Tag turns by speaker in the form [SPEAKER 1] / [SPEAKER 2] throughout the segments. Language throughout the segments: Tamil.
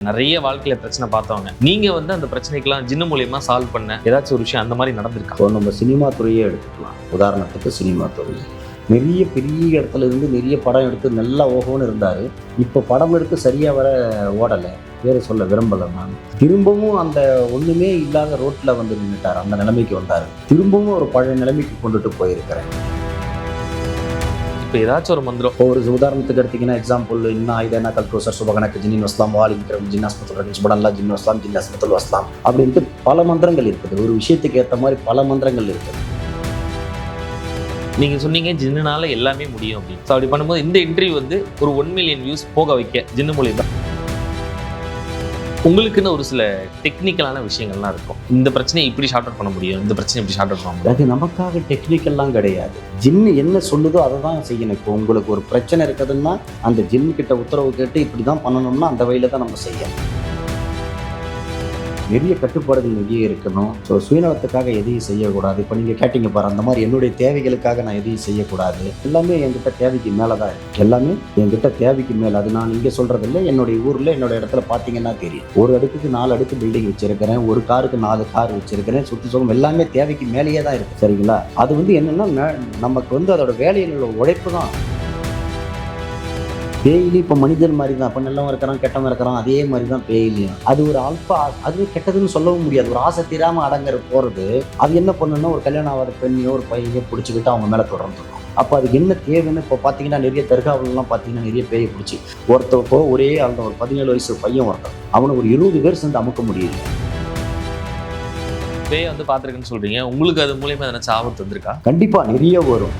[SPEAKER 1] நிறைய வாழ்க்கையில பிரச்சனை பார்த்தவங்க, நீங்க வந்து அந்த பிரச்சனைக்கெல்லாம் ஜின்னு மூலியமா சால்வ் பண்ண ஏதாச்சும் ஒரு விஷயம் அந்த மாதிரி நடந்திருக்கா?
[SPEAKER 2] இப்போ நம்ம சினிமா துறையே எடுத்துக்கலாம். உதாரணத்துக்கு சினிமா துறை நிறைய பெரிய இடத்துல இருந்து நிறைய படம் எடுத்து நல்லா ஓகோன்னு இருந்தார். இப்போ படம் எடுத்து சரியாக வர ஓடலை, வேறு சொல்ல விரும்பலை. நான் திரும்பவும் அந்த ஒன்றுமே இல்லாத ரோட்டில் வந்து நின்றுட்டார், அந்த நிலைமைக்கு வந்தார். திரும்பவும் ஒரு பழைய நிலைமைக்கு கொண்டுட்டு போயிருக்கிறேன்.
[SPEAKER 1] இப்போ ஏதாச்சும் ஒரு மந்திரம்,
[SPEAKER 2] ஒரு உதாரணத்துக்கு எடுத்திங்கன்னா எக்ஸாம்பிள், இன்னும் ஆயுதனா கல்கோசர் சுபகணக்கு ஜின்னின் வஸ்லாம் வாலிங்கிற ஜின் ஆஸ்பத்திரி சுபடன்லா ஜின் வஸ்லாம் ஜின் அஸ்மத்துல் வஸ்லாம் அப்படின்ட்டு பல மந்திரங்கள் இருக்குது. ஒரு விஷயத்துக்கு ஏற்ற மாதிரி பல மந்திரங்கள் இருக்குது.
[SPEAKER 1] நீங்க சொன்னீங்க ஜின்னுனால எல்லாமே முடியும் அப்படின்னு. ஸோ அப்படி பண்ணும்போது இந்த இன்டர்வியூ வந்து ஒரு 1 மில்லியன் வியூஸ் போக வைக்க ஜின்னு மூலியமா உங்களுக்குன்னு ஒரு சில டெக்னிக்கலான விஷயங்கள்லாம் இருக்கும். இந்த பிரச்சனையை இப்படி ஷார்ட் அவுட் பண்ண முடியும், இந்த பிரச்சனை இப்படி ஷார்ட் அவுட் பண்ண முடியும்.
[SPEAKER 2] அது நமக்காக டெக்னிக்கெல்லாம் கிடையாது. ஜின்னு என்ன சொல்லுதோ அதை தான் செய்யணும். இப்போ உங்களுக்கு ஒரு பிரச்சனை இருக்குதுன்னா அந்த ஜின்னு கிட்ட உத்தரவு கேட்டு இப்படி தான் பண்ணணும்னா அந்த வழியில தான் நம்ம செய்யணும். நிறைய கட்டுப்பாடுகள் நிறைய இருக்கணும். ஸோ சுயநலத்துக்காக எதையும் செய்யக்கூடாது. இப்போ நீங்கள் கேட்டீங்க பாரு, அந்த மாதிரி என்னுடைய தேவைகளுக்காக நான் எதையும் செய்யக்கூடாது. எல்லாமே என்கிட்ட தேவைக்கு மேலே தான் இருக்குது. எல்லாமே என்கிட்ட தேவைக்கு மேலே. அது நான் இங்கே சொல்கிறது இல்லை, என்னுடைய ஊரில் என்னோட இடத்துல பார்த்தீங்கன்னா தெரியும். ஒரு அடுக்குக்கு 4 அடுக்கு பில்டிங் வச்சிருக்கிறேன், ஒரு காருக்கு 4 கார் வச்சிருக்கிறேன். சுற்றுச்சூழல் எல்லாமே தேவைக்கு மேலேயே தான் இருக்குது. சரிங்களா? அது வந்து என்னென்னா நமக்கு வந்து அதோட வேலையினோட உழைப்பு தான். பேயிலி இப்போ மனிதன் மாதிரி தான். இப்போ நல்லவன் இருக்கிறான் கெட்டவன் இருக்கிறான், அதே மாதிரி தான் பேயிலியும். அது ஒரு அல்பா, அது கெட்டதுன்னு சொல்லவும் முடியாது. ஒரு ஆசை தீராமல் அடங்குற போகிறது அது என்ன பண்ணுன்னா ஒரு கல்யாணம் ஆகாத பெண்ணையோ ஒரு பையனையோ பிடிச்சிக்கிட்டு அவங்க மேலே தொடர்ந்துடும். அப்போ அதுக்கு என்ன தேவைன்னு இப்போ பார்த்தீங்கன்னா நிறைய தர்காவிலலாம் பார்த்தீங்கன்னா நிறைய பேயை பிடிச்சி ஒருத்தப்போ ஒரே ஆள் ஒரு 17 வயசு பையன் ஒருத்தன், அவனை ஒரு 20 பேர் சேர்ந்து அமுக்க முடியல.
[SPEAKER 1] பேயை வந்து பார்த்துருக்குன்னு சொல்றீங்க, உங்களுக்கு அது மூலியமா எதனாச்சும் ஆபத்து வந்திருக்கா?
[SPEAKER 2] கண்டிப்பாக நிறைய வரும்.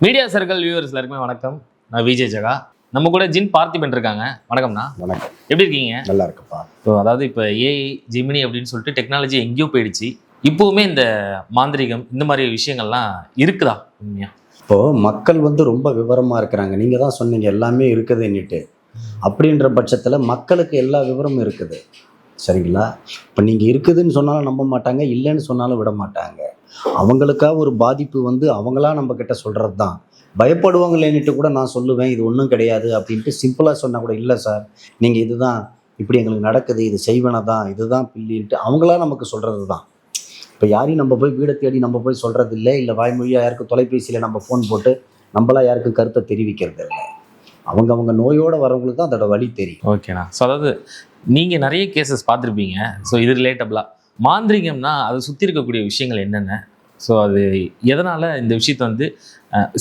[SPEAKER 1] மீடியா சர்க்கிள் வியூவர்ஸ் எல்லாருக்குமே வணக்கம். நான் விஜய் ஜெகா. நம்ம கூட ஜின் பார்த்திபன் இருக்காங்க. வணக்கம்ண்ணா.
[SPEAKER 2] வணக்கம்.
[SPEAKER 1] எப்படி இருக்கீங்க? நல்லா
[SPEAKER 2] இருக்குப்பா.
[SPEAKER 1] ஸோ அதாவது இப்போ ஏஐ ஜிமினி அப்படின்னு சொல்லிட்டு டெக்னாலஜி எங்கேயோ போயிடுச்சு. இப்போவுமே இந்த மாந்திரிகம் இந்த மாதிரி விஷயங்கள்லாம் இருக்குதா உண்மையா?
[SPEAKER 2] இப்போது மக்கள் வந்து ரொம்ப விவரமாக இருக்கிறாங்க. நீங்கள் தான் சொன்னீங்க எல்லாமே இருக்குதுன்னுட்டு. அப்படின்ற பட்சத்தில் மக்களுக்கு எல்லா விவரமும் இருக்குது. சரிங்களா? இப்போ நீங்கள் இருக்குதுன்னு சொன்னாலும் நம்ப மாட்டாங்க, இல்லைன்னு சொன்னாலும் விட மாட்டாங்க. அவங்களுக்காக ஒரு பாதிப்பு வந்து அவங்களா நம்ம கிட்ட சொல்கிறது தான். பயப்படுவாங்களேன்னுட்டு கூட நான் சொல்லுவேன் இது ஒன்றும் கிடையாது அப்படின்ட்டு சிம்பிளாக சொன்னால் கூட, இல்லை சார் நீங்கள் இதுதான் இப்படி எங்களுக்கு நடக்குது, இது செய்வன தான், இதுதான் பிள்ளைன்ட்டு அவங்களா நமக்கு சொல்கிறது தான். இப்போ யாரையும் நம்ம போய் வீடை தேடி நம்ம போய் சொல்கிறது இல்லை, இல்லை வாய்மொழியாக யாருக்கும் தொலைபேசியில் நம்ம ஃபோன் போட்டு நம்மளா யாருக்கும் கருத்தை தெரிவிக்கிறது இல்லை. அவங்க நோயோடு வரவங்களுக்கு தான் அதோட வழி தெரியும்.
[SPEAKER 1] ஓகேண்ணா. ஸோ அதாவது நீங்கள் நிறைய கேசஸ் பார்த்துருப்பீங்க. ஸோ இது ரிலேட்டபிளாக மாந்திரிகம்னா அதை சுற்றி இருக்கக்கூடிய விஷயங்கள் என்னென்ன, ஸோ அது எதனால் இந்த விஷயத்தை வந்து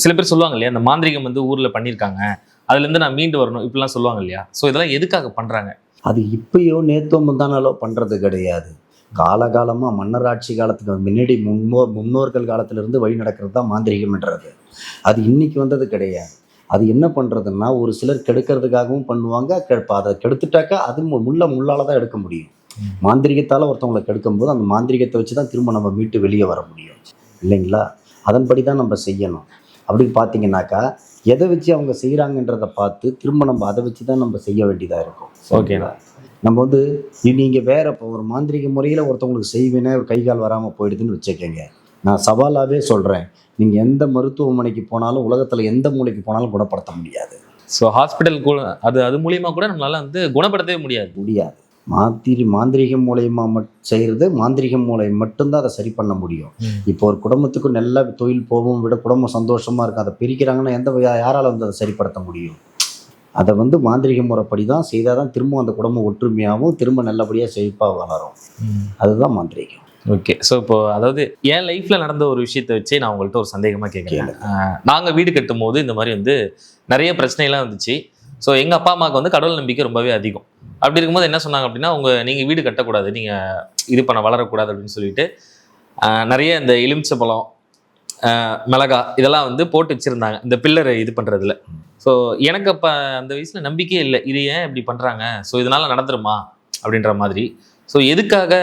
[SPEAKER 1] சில பேர் சொல்லுவாங்க இல்லையா, அந்த மாந்திரிகம் வந்து ஊரில் பண்ணியிருக்காங்க, அதுலேருந்து நான் மீண்டு வரணும் இப்படிலாம் சொல்லுவாங்க இல்லையா. ஸோ இதெல்லாம் எதுக்காக பண்ணுறாங்க?
[SPEAKER 2] அது இப்பயோ நேத்தோ முந்தானாலோ பண்ணுறது கிடையாது. காலகாலமாக மன்னர் ஆட்சி காலத்துக்கு முன்னாடி முன்னோர்கள் காலத்திலிருந்து வழி நடக்கிறது தான் மாந்திரிகம்ன்றது. அது இன்னைக்கு வந்தது கிடையாது. அது என்ன பண்ணுறதுன்னா ஒரு சிலர் கெடுக்கிறதுக்காகவும் பண்ணுவாங்க. அதை கெடுத்துட்டாக்கா அது முள்ளால் தான் எடுக்க முடியும். மாந்திரிகத்தால் ஒருத்தவங்களை கெடுக்கும்போது அந்த மாந்திரிகத்தை வச்சு தான் திரும்ப நம்ம மீட்டு வெளியே வர முடியும் இல்லைங்களா? அதன்படி தான் நம்ம செய்யணும். அப்படின்னு பார்த்தீங்கன்னாக்கா எதை வச்சு அவங்க செய்கிறாங்கன்றதை பார்த்து திரும்ப நம்ம அதை வச்சு தான் நம்ம செய்ய வேண்டியதாக இருக்கும்.
[SPEAKER 1] ஓகேங்களா?
[SPEAKER 2] நம்ம வந்து நீங்கள் வேற இப்போ ஒரு மாந்திரிக முறையில் ஒருத்தவங்களுக்கு செய்வேனே ஒரு கை கால் வராமல் போயிடுதுன்னு வச்சுக்கோங்க. நான் சவாலாகவே சொல்கிறேன், நீங்கள் எந்த மருத்துவமனைக்கு போனாலும் உலகத்தில் எந்த மூலைக்கு போனாலும் குணப்படுத்த முடியாது.
[SPEAKER 1] ஸோ ஹாஸ்பிட்டல் கூட அது மூலியமாக கூட நம்மளால வந்து குணப்படுத்தவே முடியாது.
[SPEAKER 2] மாந்திரிகம் மூலயமா செய்கிறது, மாந்திரிகம் மூலம் மட்டும்தான் அதை சரி பண்ண முடியும். இப்போ ஒரு குடும்பத்துக்கு நல்ல தொழில் போகும் விட குடும்பம் சந்தோஷமாக இருக்கும், அதை பிரிக்கிறாங்கன்னா யாரால் வந்து அதை சரிப்படுத்த முடியும்? அதை வந்து மாந்திரிக முறைப்படி தான் செய்தால் தான் திரும்ப அந்த குடும்பம் ஒற்றுமையாகவும் திரும்ப நல்லபடியாக செழிப்பாக வளரும். அதுதான் மாந்திரிகம்.
[SPEAKER 1] ஓகே. ஸோ இப்போ அதாவது என் லைஃப்பில் நடந்த ஒரு விஷயத்தை வச்சு நான் உங்கள்கிட்ட ஒரு சந்தேகமாக கேட்குறேன். நாங்கள் வீடு கட்டும் போது இந்த மாதிரி வந்து நிறைய பிரச்சனைலாம் வந்துச்சு. ஸோ எங்கள் அப்பா அம்மாவுக்கு வந்து கடவுள் நம்பிக்கை ரொம்பவே அதிகம். அப்படி இருக்கும்போது என்ன சொன்னாங்க அப்படின்னா, நீங்கள் வீடு கட்டக்கூடாது, நீங்கள் இது பண்ண வளரக்கூடாது அப்படின்னு சொல்லிட்டு நிறைய இந்த எலுமிச்சை மிளகா இதெல்லாம் வந்து போட்டு வச்சுருந்தாங்க இந்த பில்லரை இது பண்ணுறதுல. ஸோ எனக்கு அப்போ அந்த வயசில் நம்பிக்கையே இல்லை, இது ஏன் இப்படி பண்ணுறாங்க, ஸோ இதனால் நடந்துருமா அப்படின்ற மாதிரி. ஸோ எதுக்காக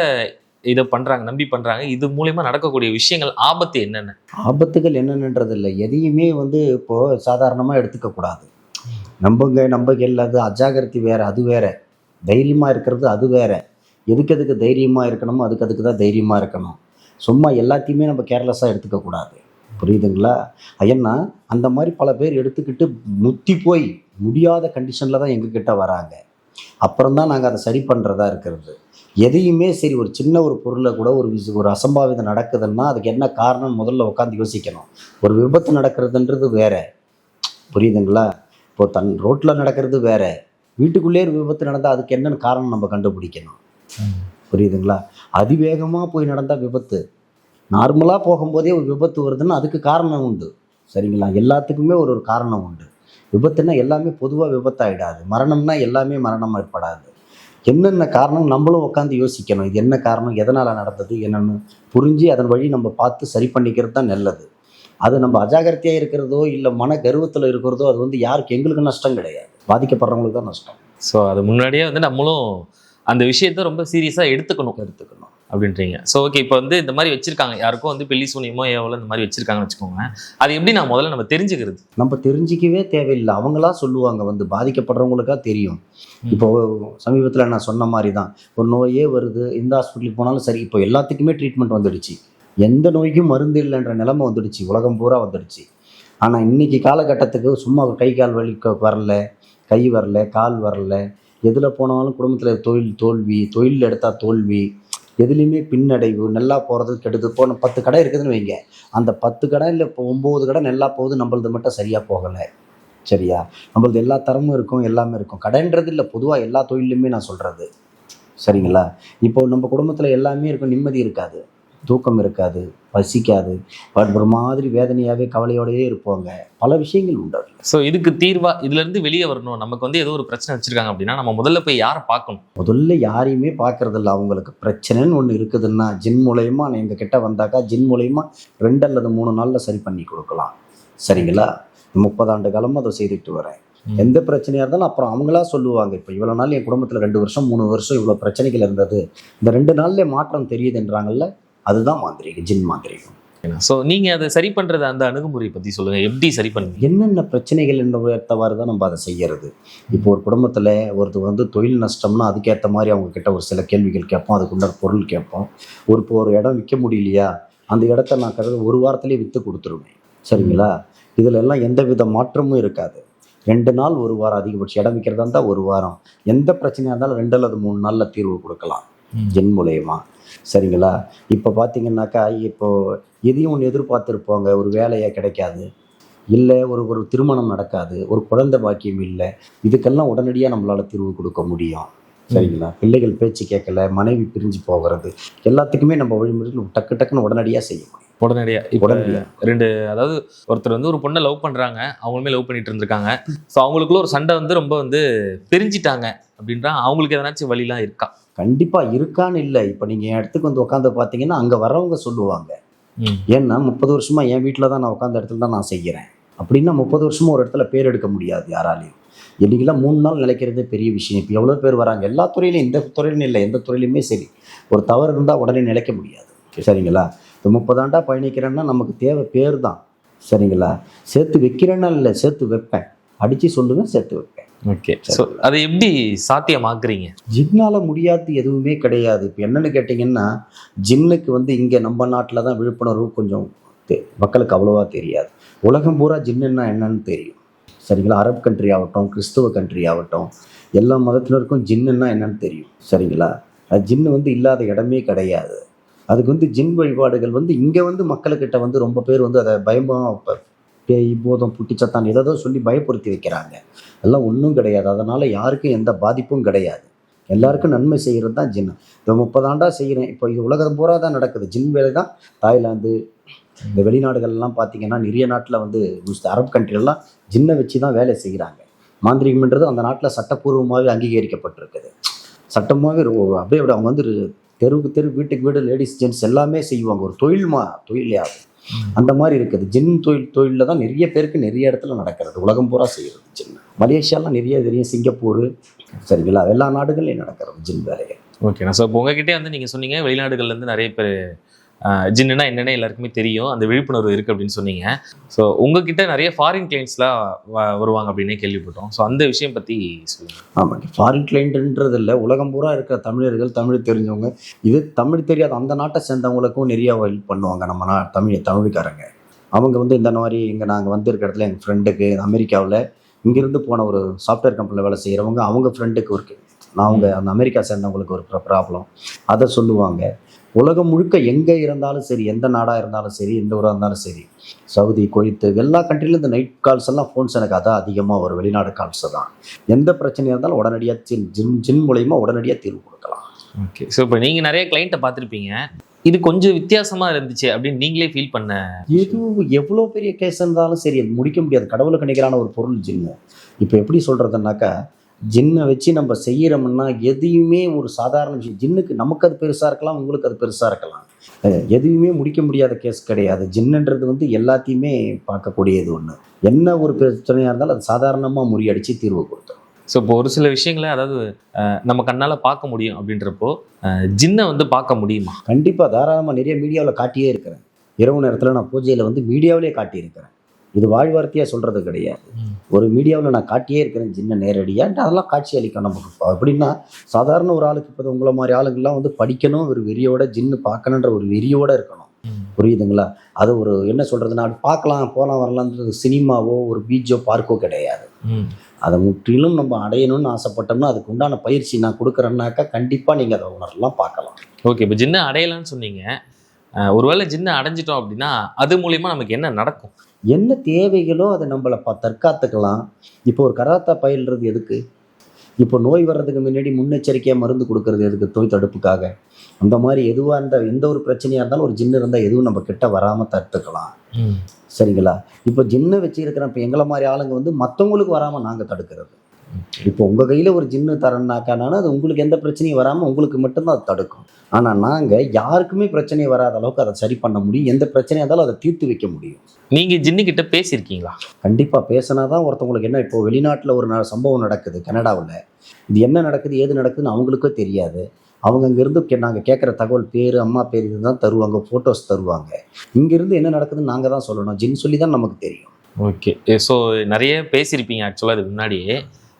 [SPEAKER 1] இதை பண்ணுறாங்க, நம்பி பண்ணுறாங்க, இது மூலயமா நடக்கக்கூடிய விஷயங்கள் ஆபத்து என்னென்ன?
[SPEAKER 2] ஆபத்துகள் என்னென்னன்றது இல்லை, எதையுமே வந்து இப்போது சாதாரணமாக எடுத்துக்கக்கூடாது. நம்பங்க இல்லாத அஜாகிரதை வேறு, அது வேறு. தைரியமாக இருக்கிறது அது வேறு. எதுக்கு தைரியமாக இருக்கணுமோ அதுக்கு தான் தைரியமாக இருக்கணும். சும்மா எல்லாத்தையுமே நம்ம கேர்லெஸ்ஸாக எடுத்துக்கக்கூடாது. புரியுதுங்களா? ஏன்னா அந்த மாதிரி பல பேர் எடுத்துக்கிட்டு முத்தி போய் முடியாத கண்டிஷனில் தான் எங்ககிட்ட வராங்க. அப்புறம் தான் நாங்கள் அதை சரி பண்ணுறதா இருக்கிறது. எதையுமே சரி, ஒரு சின்ன ஒரு பொருளை கூட ஒரு அசம்பாவிதம் நடக்குதுன்னா அதுக்கு என்ன காரணம் முதல்ல உட்காந்து யோசிக்கணும். ஒரு விபத்து நடக்கிறதுன்றது வேற, புரியுதுங்களா? இப்போ ரோட்டில் நடக்கிறது வேற, வீட்டுக்குள்ளேயே ஒரு விபத்து நடந்தால் அதுக்கு என்னென்னு காரணம் நம்ம கண்டுபிடிக்கணும். புரியுதுங்களா? அதிவேகமாக போய் நடந்தால் விபத்து, நார்மலாக போகும்போதே ஒரு விபத்து வருதுன்னா அதுக்கு காரணம் உண்டு. சரிங்களா? எல்லாத்துக்குமே ஒரு காரணம் உண்டு. விபத்துன்னா எல்லாமே பொதுவாக விபத்தாயிடாது. மரணம்னா எல்லாமே மரணம் ஏற்படாது. என்னென்ன காரணம் நம்மளும் உட்காந்து யோசிக்கணும். இது என்ன காரணம், எதனால் நடந்தது என்னென்னு புரிஞ்சு அதன் வழி நம்ம பார்த்து சரி பண்ணிக்கிறது தான் நல்லது. அது நம்ம அஜாகிரதையாக இருக்கிறதோ இல்லை மன கர்வத்தில் இருக்கிறதோ அது வந்து யாருக்கு, எங்களுக்கு நஷ்டம் கிடையாது, பாதிக்கப்படுறவங்களுக்கு தான் நஷ்டம்.
[SPEAKER 1] ஸோ அது முன்னாடியே வந்து நம்மளும் அந்த விஷயத்த ரொம்ப சீரியஸாக எடுத்துக்கணும் அப்படின்றீங்க. ஸோ ஓகே, இப்போ வந்து இந்த மாதிரி வச்சிருக்காங்க, யாருக்கும் வந்து பில்லி சூனியமோ ஏவலோ இந்த மாதிரி வச்சிருக்காங்கன்னு வச்சுக்கோங்க. அது எப்படி நான் முதல்ல நம்ம தெரிஞ்சுக்கிறது?
[SPEAKER 2] நம்ம தெரிஞ்சிக்கவே தேவையில்லை, அவங்களா சொல்லுவாங்க, வந்து பாதிக்கப்படுறவங்களுக்கா தெரியும். இப்போ சமீபத்தில் நான் சொன்ன மாதிரி தான், ஒரு நோயே வருது, எந்த ஹாஸ்பிட்டலுக்கு போனாலும் சரி, இப்போ எல்லாத்துக்குமே ட்ரீட்மெண்ட் வந்துடுச்சு, எந்த நோய்க்கும் மருந்து இல்லைன்ற நிலைமை வந்துடுச்சு, உலகம் பூரா வந்துடுச்சு. ஆனால் இன்னைக்கு காலகட்டத்துக்கு சும்மா கை கால் வலி வரல, கை வரல, கால் வரல, எதில் போனாலும் குடும்பத்தில் தோல்வி, தொழில் எடுத்தால் தோல்வி, எதுலேயுமே பின்னடைவு, நல்லா போகிறது கெடுது. போன 10 கடை இருக்குதுன்னு வைங்க, அந்த 10 கடையில் இப்போ 9 கடை நல்லா போகுது, நம்மளது மட்டும் சரியாக போகலை. சரியா? நம்மளது எல்லா தரமும் இருக்கும், எல்லாமே இருக்கும். கடைன்றது இல்லை, பொதுவாக எல்லா தொழிலுமே நான் சொல்கிறது. சரிங்களா? இப்போ நம்ம குடும்பத்தில் எல்லாமே இருக்கும், நிம்மதி இருக்காது, தூக்கம் இருக்காது, பசிக்காது, ஒரு மாதிரி வேதனையாகவே கவலையோடையே இருப்பாங்க. பல விஷயங்கள் உண்டு.
[SPEAKER 1] ஸோ இதுக்கு தீர்வா இதுலேருந்து வெளியே வரணும், நமக்கு வந்து ஏதோ ஒரு பிரச்சனை வச்சுருக்காங்க அப்படின்னா நம்ம முதல்ல போய் யாரை பார்க்கணும்?
[SPEAKER 2] முதல்ல யாரையுமே பார்க்கறதில்ல. அவங்களுக்கு பிரச்சனைன்னு ஒன்று இருக்குதுன்னா ஜின் மூலயமா எங்கள் கிட்ட வந்தாக்கா ஜின் மூலயமா 2 அல்லது 3 நாளில் சரி பண்ணி கொடுக்கலாம். சரிங்களா? 30 ஆண்டு காலமாக அதை செய்துட்டு வரேன். எந்த பிரச்சனையாக இருந்தாலும் அப்புறம் அவங்களா சொல்லுவாங்க, இப்போ இவ்வளோ நாள் என் குடும்பத்தில் 2 வருஷம் 3 வருஷம் இவ்வளோ பிரச்சனைகள் இருந்தது, இந்த 2 நாள்லேயே மாற்றம் தெரியுதுன்றாங்கல்ல, அதுதான் மாந்திரிகம், ஜின் மாந்திரிகம்.
[SPEAKER 1] ஸோ நீங்கள் அதை சரி பண்ணுறது, அந்த அணுகுமுறை பற்றி சொல்லுங்கள், எப்படி சரி பண்ணுவீங்க?
[SPEAKER 2] என்னென்ன பிரச்சனைகள் ஏற்றவாறு தான் நம்ம அதை செய்யறது. இப்போ ஒரு குடும்பத்தில் ஒருத்தர் வந்து தொழில் நஷ்டம்னா அதுக்கேற்ற மாதிரி அவங்க கிட்ட ஒரு சில கேள்விகள் கேட்போம், அதுக்குள்ள பொருள் கேட்போம். இப்போ ஒரு இடம் விற்க முடியலையா, அந்த இடத்த நான் ஒரு வாரத்திலேயே விற்று கொடுத்துருவேன். சரிங்களா? இதில் எல்லாம் எந்த வித மாற்றமும் இருக்காது. 2 நாள் 1 வாரம், அதிகபட்சம் இடம் விற்கிறதா இருந்தால் 1 வாரம், எந்த பிரச்சனையாக இருந்தாலும் 2 அல்லது 3 நாளில் தீர்வு கொடுக்கலாம் ஜின் மூலயமா. சரிங்களா? இப்போ பார்த்தீங்கன்னாக்கா, இப்போ எதையும் ஒன்று எதிர்பார்த்துருப்பாங்க, ஒரு வேலையாக கிடைக்காது, இல்லை ஒரு திருமணம் நடக்காது, ஒரு குழந்தை பாக்கியம் இல்லை, இதுக்கெல்லாம் உடனடியாக நம்மளால் தீர்வு கொடுக்க முடியும். சரிங்களா? பிள்ளைகள் பேச்சு கேட்கல, மனைவி பிரிஞ்சு போகிறது, எல்லாத்துக்குமே நம்ம வழிமுறைகள் டக்குன்னு உடனடியாக செய்ய முடியும்.
[SPEAKER 1] உடனடியாக 2, அதாவது ஒருத்தர் வந்து ஒரு பொண்ணை லவ் பண்ணுறாங்க, அவங்களுமே லவ் பண்ணிட்டு இருந்திருக்காங்க. ஸோ அவங்களுக்குள்ள ஒரு சண்டை வந்து ரொம்ப வந்து பிரிஞ்சிட்டாங்க அப்படின்றா, அவங்களுக்கு எதனாச்சும் வழிலாம் இருக்கா?
[SPEAKER 2] கண்டிப்பாக இருக்கான்னு இல்லை. இப்போ நீங்கள் என் இடத்துக்கு வந்து உட்காந்து பார்த்தீங்கன்னா அங்கே வர்றவங்க சொல்லுவாங்க, ஏன்னா 30 வருஷமாக என் வீட்டில் தான் நான் உட்காந்த இடத்துல தான் நான் செய்கிறேன் அப்படின்னா 30 வருஷமாக ஒரு இடத்துல பேர் எடுக்க முடியாது யாராலையும். இன்றைக்கெல்லாம் 3 நாள் நிலைக்கிறதே பெரிய விஷயம். இப்போ எவ்வளோ பேர் வராங்க, எல்லா துறையிலையும், இந்த துறையிலும் இல்லை, எந்த துறையிலுமே சரி, ஒரு தவறு இருந்தால் உடனே நிலைக்க முடியாது. சரிங்களா? இப்போ 30 ஆண்டா பயணிக்கிறேன்னா நமக்கு தேவை பேர் தான். சரிங்களா? சேர்த்து வைக்கிறேன்னா இல்லை, சேர்த்து வைப்பேன், அடித்து சொல்லுவேன், சேர்த்து வைப்பேன்.
[SPEAKER 1] ஓகே, ஸோ அதை எப்படி சாத்தியமாக்குறீங்க?
[SPEAKER 2] ஜின்னால் முடியாது எதுவுமே கிடையாது. இப்போ என்னென்னு கேட்டிங்கன்னா, ஜின்னுக்கு வந்து இங்கே நம்ம நாட்டில் தான் விழிப்புணர்வு கொஞ்சம் மக்களுக்கு அவ்வளோவா தெரியாது. உலகம் பூரா ஜின்னுன்னா என்னன்னு தெரியும். சரிங்களா? அரபு கண்ட்ரி ஆகட்டும், கிறிஸ்துவ கண்ட்ரி ஆகட்டும், எல்லா மதத்தினருக்கும் ஜின்னுன்னா என்னன்னு தெரியும். சரிங்களா? அது ஜின்னு வந்து இல்லாத இடமே கிடையாது. அதுக்கு வந்து ஜின் வழிபாடுகள் வந்து இங்கே வந்து மக்கள்கிட்ட வந்து ரொம்ப பேர் வந்து அதை பயமாக பேய் பூதம் புட்டிச்சத்தான் ஏதோ சொல்லி பயப்படுத்தி வைக்கிறாங்க. எல்லாம் ஒன்றும் கிடையாது. அதனால் யாருக்கும் எந்த பாதிப்பும் கிடையாது. எல்லாருக்கும் நன்மை செய்கிறது தான் ஜின்னு. இப்போ 30 ஆண்டாக செய்கிறேன். இப்போ இது உலகம் பூரா தான் நடக்குது ஜின் வேலை தான். தாய்லாந்து, இந்த வெளிநாடுகள்லாம் பார்த்தீங்கன்னா நிறைய நாட்டில் வந்து அரபு கண்ட்ரிலாம் ஜின்னை வச்சு தான் வேலை செய்கிறாங்க. மாந்திரிகம்ன்றது அந்த நாட்டில் சட்டப்பூர்வமாகவே அங்கீகரிக்கப்பட்டிருக்குது. சட்டமாகவே அப்படியே அவங்க வந்து தெருவுக்கு தெரு, வீட்டுக்கு வீடு, லேடிஸ் ஜென்ட்ஸ் எல்லாமே செய்வாங்க. ஒரு தொழிலையாகும் அந்த மாதிரி இருக்குது. ஜின் தொழிலில் தான் நிறைய பேருக்கு நிறைய இடத்துல நடக்கிறது, உலகம் பூரா செய்கிறது ஜின். மலேசியாலாம் நிறைய தெரியும், சிங்கப்பூர், சரிங்களா? எல்லா நாடுகள்லையும் நடக்கிறது ஜின் வேலைகள்.
[SPEAKER 1] ஓகே, ஸோ இப்போ உங்ககிட்டே வந்து நீங்கள் சொன்னீங்க வெளிநாடுகள்லேருந்து நிறைய பேர் ஜின்னுனா என்னென்ன எல்லாருக்குமே தெரியும், அந்த விழிப்புணர்வு இருக்குது அப்படின்னு சொன்னீங்க. ஸோ உங்ககிட்ட நிறைய ஃபாரின் கிளைண்ட்ஸ்லாம் வருவாங்க அப்படின்னே கேள்விப்பட்டோம். ஸோ அந்த விஷயம் பற்றி சொல்லுங்கள்.
[SPEAKER 2] ஆமாம், ஃபாரின் கிளைண்ட்ன்றது இல்லை, உலகம் பூரா இருக்கிற தமிழர்கள், தமிழ் தெரிஞ்சவங்க, இது தமிழ் தெரியாத அந்த நாட்டை சேர்ந்தவங்களுக்கும் நிறைய ஹெல்ப் பண்ணுவாங்க. நம்ம தமிழ்காரங்க அவங்க வந்து இந்த மாதிரி இங்கே நாங்கள் வந்திருக்க இடத்துல எங்கள் ஃப்ரெண்டுக்கு அமெரிக்காவில் இங்கேருந்து போன ஒரு சாஃப்ட்வேர் கம்பெனியில் வேலை செய்கிறவங்க அவங்க ஃப்ரெண்டுக்கு இருக்கு, அவங்க அந்த அமெரிக்கா சேர்ந்தவங்களுக்கு ஒரு ப்ராப்ளம், அதை சொல்லுவாங்க. உலகம் முழுக்க எங்கே இருந்தாலும் சரி, எந்த நாடாக இருந்தாலும் சரி, எந்த ஊராக இருந்தாலும் சரி, சவுதி, குவைத்து, எல்லா கண்ட்ரிலும் இந்த நைட் கால்ஸ் எல்லாம் ஃபோன்ஸ் எனக்கு அதான் அதிகமாக வரும், வெளிநாடு கால்ஸ் தான். எந்த பிரச்சனையாக இருந்தாலும் உடனடியாக ஜின் மூலயமா உடனடியாக தீர்வு கொடுக்கலாம்.
[SPEAKER 1] ஓகே, ஸோ இப்போ நீங்கள் நிறைய கிளைண்ட்டை பார்த்துருப்பீங்க, இது கொஞ்சம் வித்தியாசமாக இருந்துச்சு அப்படின்னு நீங்களே ஃபீல் பண்ண?
[SPEAKER 2] எது எவ்வளோ பெரிய கேஸ் இருந்தாலும் சரி அது முடிக்க முடியாது. கடவுளுக்கு நிகரான ஒரு பொருள் ஜின்னு. இப்போ எப்படி சொல்கிறதுனாக்கா, ஜின்னை வச்சு நம்ம செய்கிறோம்னா எதையுமே ஒரு சாதாரண விஷயம், ஜின்னுக்கு நமக்கு அது பெருசாக இருக்கலாம், உங்களுக்கு அது பெருசாக இருக்கலாம், எதுவுமே முடிக்க முடியாத கேஸ் கிடையாது. ஜின்னுன்றது வந்து எல்லாத்தையுமே பார்க்கக்கூடியது ஒன்று. என்ன ஒரு பிரச்சனையாக இருந்தாலும் அது சாதாரணமாக முறியடித்து தீர்வு கொடுத்தோம்.
[SPEAKER 1] ஸோ இப்போ ஒரு சில விஷயங்களை அதாவது நம்ம கண்ணால் பார்க்க முடியும் அப்படின்றப்போ ஜின்னை வந்து பார்க்க முடியுமா?
[SPEAKER 2] கண்டிப்பாக, தாராளமாக. நிறைய மீடியாவில் காட்டியே இருக்கிறேன். இரவு நேரத்தில் நான் பூஜையில் வந்து மீடியாவிலே காட்டியிருக்கிறேன். இது வாழ்வார்த்தையாக சொல்கிறது கிடையாது. ஒரு மீடியாவில் நான் காட்டியே இருக்கிறேன் ஜின்னை நேரடியாக. அதெல்லாம் காட்சி அளிக்கும் நமக்கு. எப்படின்னா, சாதாரண ஒரு ஆளுக்கு இப்போ உங்களை மாதிரி ஆளுங்கள்லாம் வந்து படிக்கணும், ஒரு வெறியோட ஜின்னு பார்க்கணுன்ற ஒரு வெறியோடு இருக்கணும். புரியுதுங்களா? அது ஒரு என்ன சொல்கிறதுனா, பார்க்கலாம் போகலாம் வரலான்றது சினிமாவோ ஒரு பீச்சோ பார்க்கோ கிடையாது. அதை முற்றிலும் நம்ம அடையணும்னு ஆசைப்பட்டோம்னா அதுக்கு உண்டான பயிற்சி நான் கொடுக்குறேன்னாக்கா கண்டிப்பாக நீங்கள் அதை உணரலாம், பார்க்கலாம்.
[SPEAKER 1] ஓகே, இப்போ ஜின்னை அடையலான்னு சொன்னீங்க. ஒருவேளை ஜின்னை அடைஞ்சிட்டோம் அப்படின்னா அது மூலிமா நமக்கு என்ன நடக்கும்?
[SPEAKER 2] என்ன தேவைகளோ அதை நம்மளை தற்காத்துக்கலாம். இப்போ ஒரு கராத்தா பயில்றது எதுக்கு? இப்போ நோய் வர்றதுக்கு முன்னாடி முன்னெச்சரிக்கையாக மருந்து கொடுக்கறது எதுக்கு? நோய் தடுப்புக்காக. அந்த மாதிரி எதுவாக இருந்தால், எந்த ஒரு பிரச்சனையாக இருந்தாலும் ஒரு ஜின்னு இருந்தால் எதுவும் நம்ம கிட்ட வராமல் தடுத்துக்கலாம். சரிங்களா? இப்போ ஜின்னை வச்சுருக்கிறேன். இப்போ எங்களை மாதிரி ஆளுங்க வந்து மற்றவங்களுக்கு வராமல் நாங்கள் தடுக்கிறது. இப்போ உங்கள் கையில் ஒரு ஜின்னு தரேன்னாக்கானா அது உங்களுக்கு எந்த பிரச்சனையும் வராமல் உங்களுக்கு மட்டும்தான் அது தடுக்கும். ஆனால் நாங்கள் யாருக்குமே பிரச்சனை வராத அளவுக்கு அதை சரி பண்ண முடியும். எந்த பிரச்சனையாக இருந்தாலும் அதை தீர்த்து வைக்க முடியும்.
[SPEAKER 1] நீங்கள் ஜின்னுக்கிட்ட பேசியிருக்கீங்களா?
[SPEAKER 2] கண்டிப்பாக பேசினா தான் ஒருத்தவங்களுக்கு என்ன. இப்போ வெளிநாட்டில் ஒரு சம்பவம் நடக்குது கனடாவில், இது என்ன நடக்குது ஏது நடக்குதுன்னு அவங்களுக்கே தெரியாது. அவங்க அங்கேருந்து நாங்கள் கேட்குற தகவல் பேர், அம்மா பேர் இதுதான் தருவாங்க, ஃபோட்டோஸ் தருவாங்க. இங்கேருந்து என்ன நடக்குதுன்னு நாங்கள் தான் சொல்லணும். ஜின் சொல்லி தான் நமக்கு தெரியும்.
[SPEAKER 1] ஓகே, ஸோ நிறைய பேசியிருப்பீங்க ஆக்சுவலாக இதுக்கு முன்னாடியே.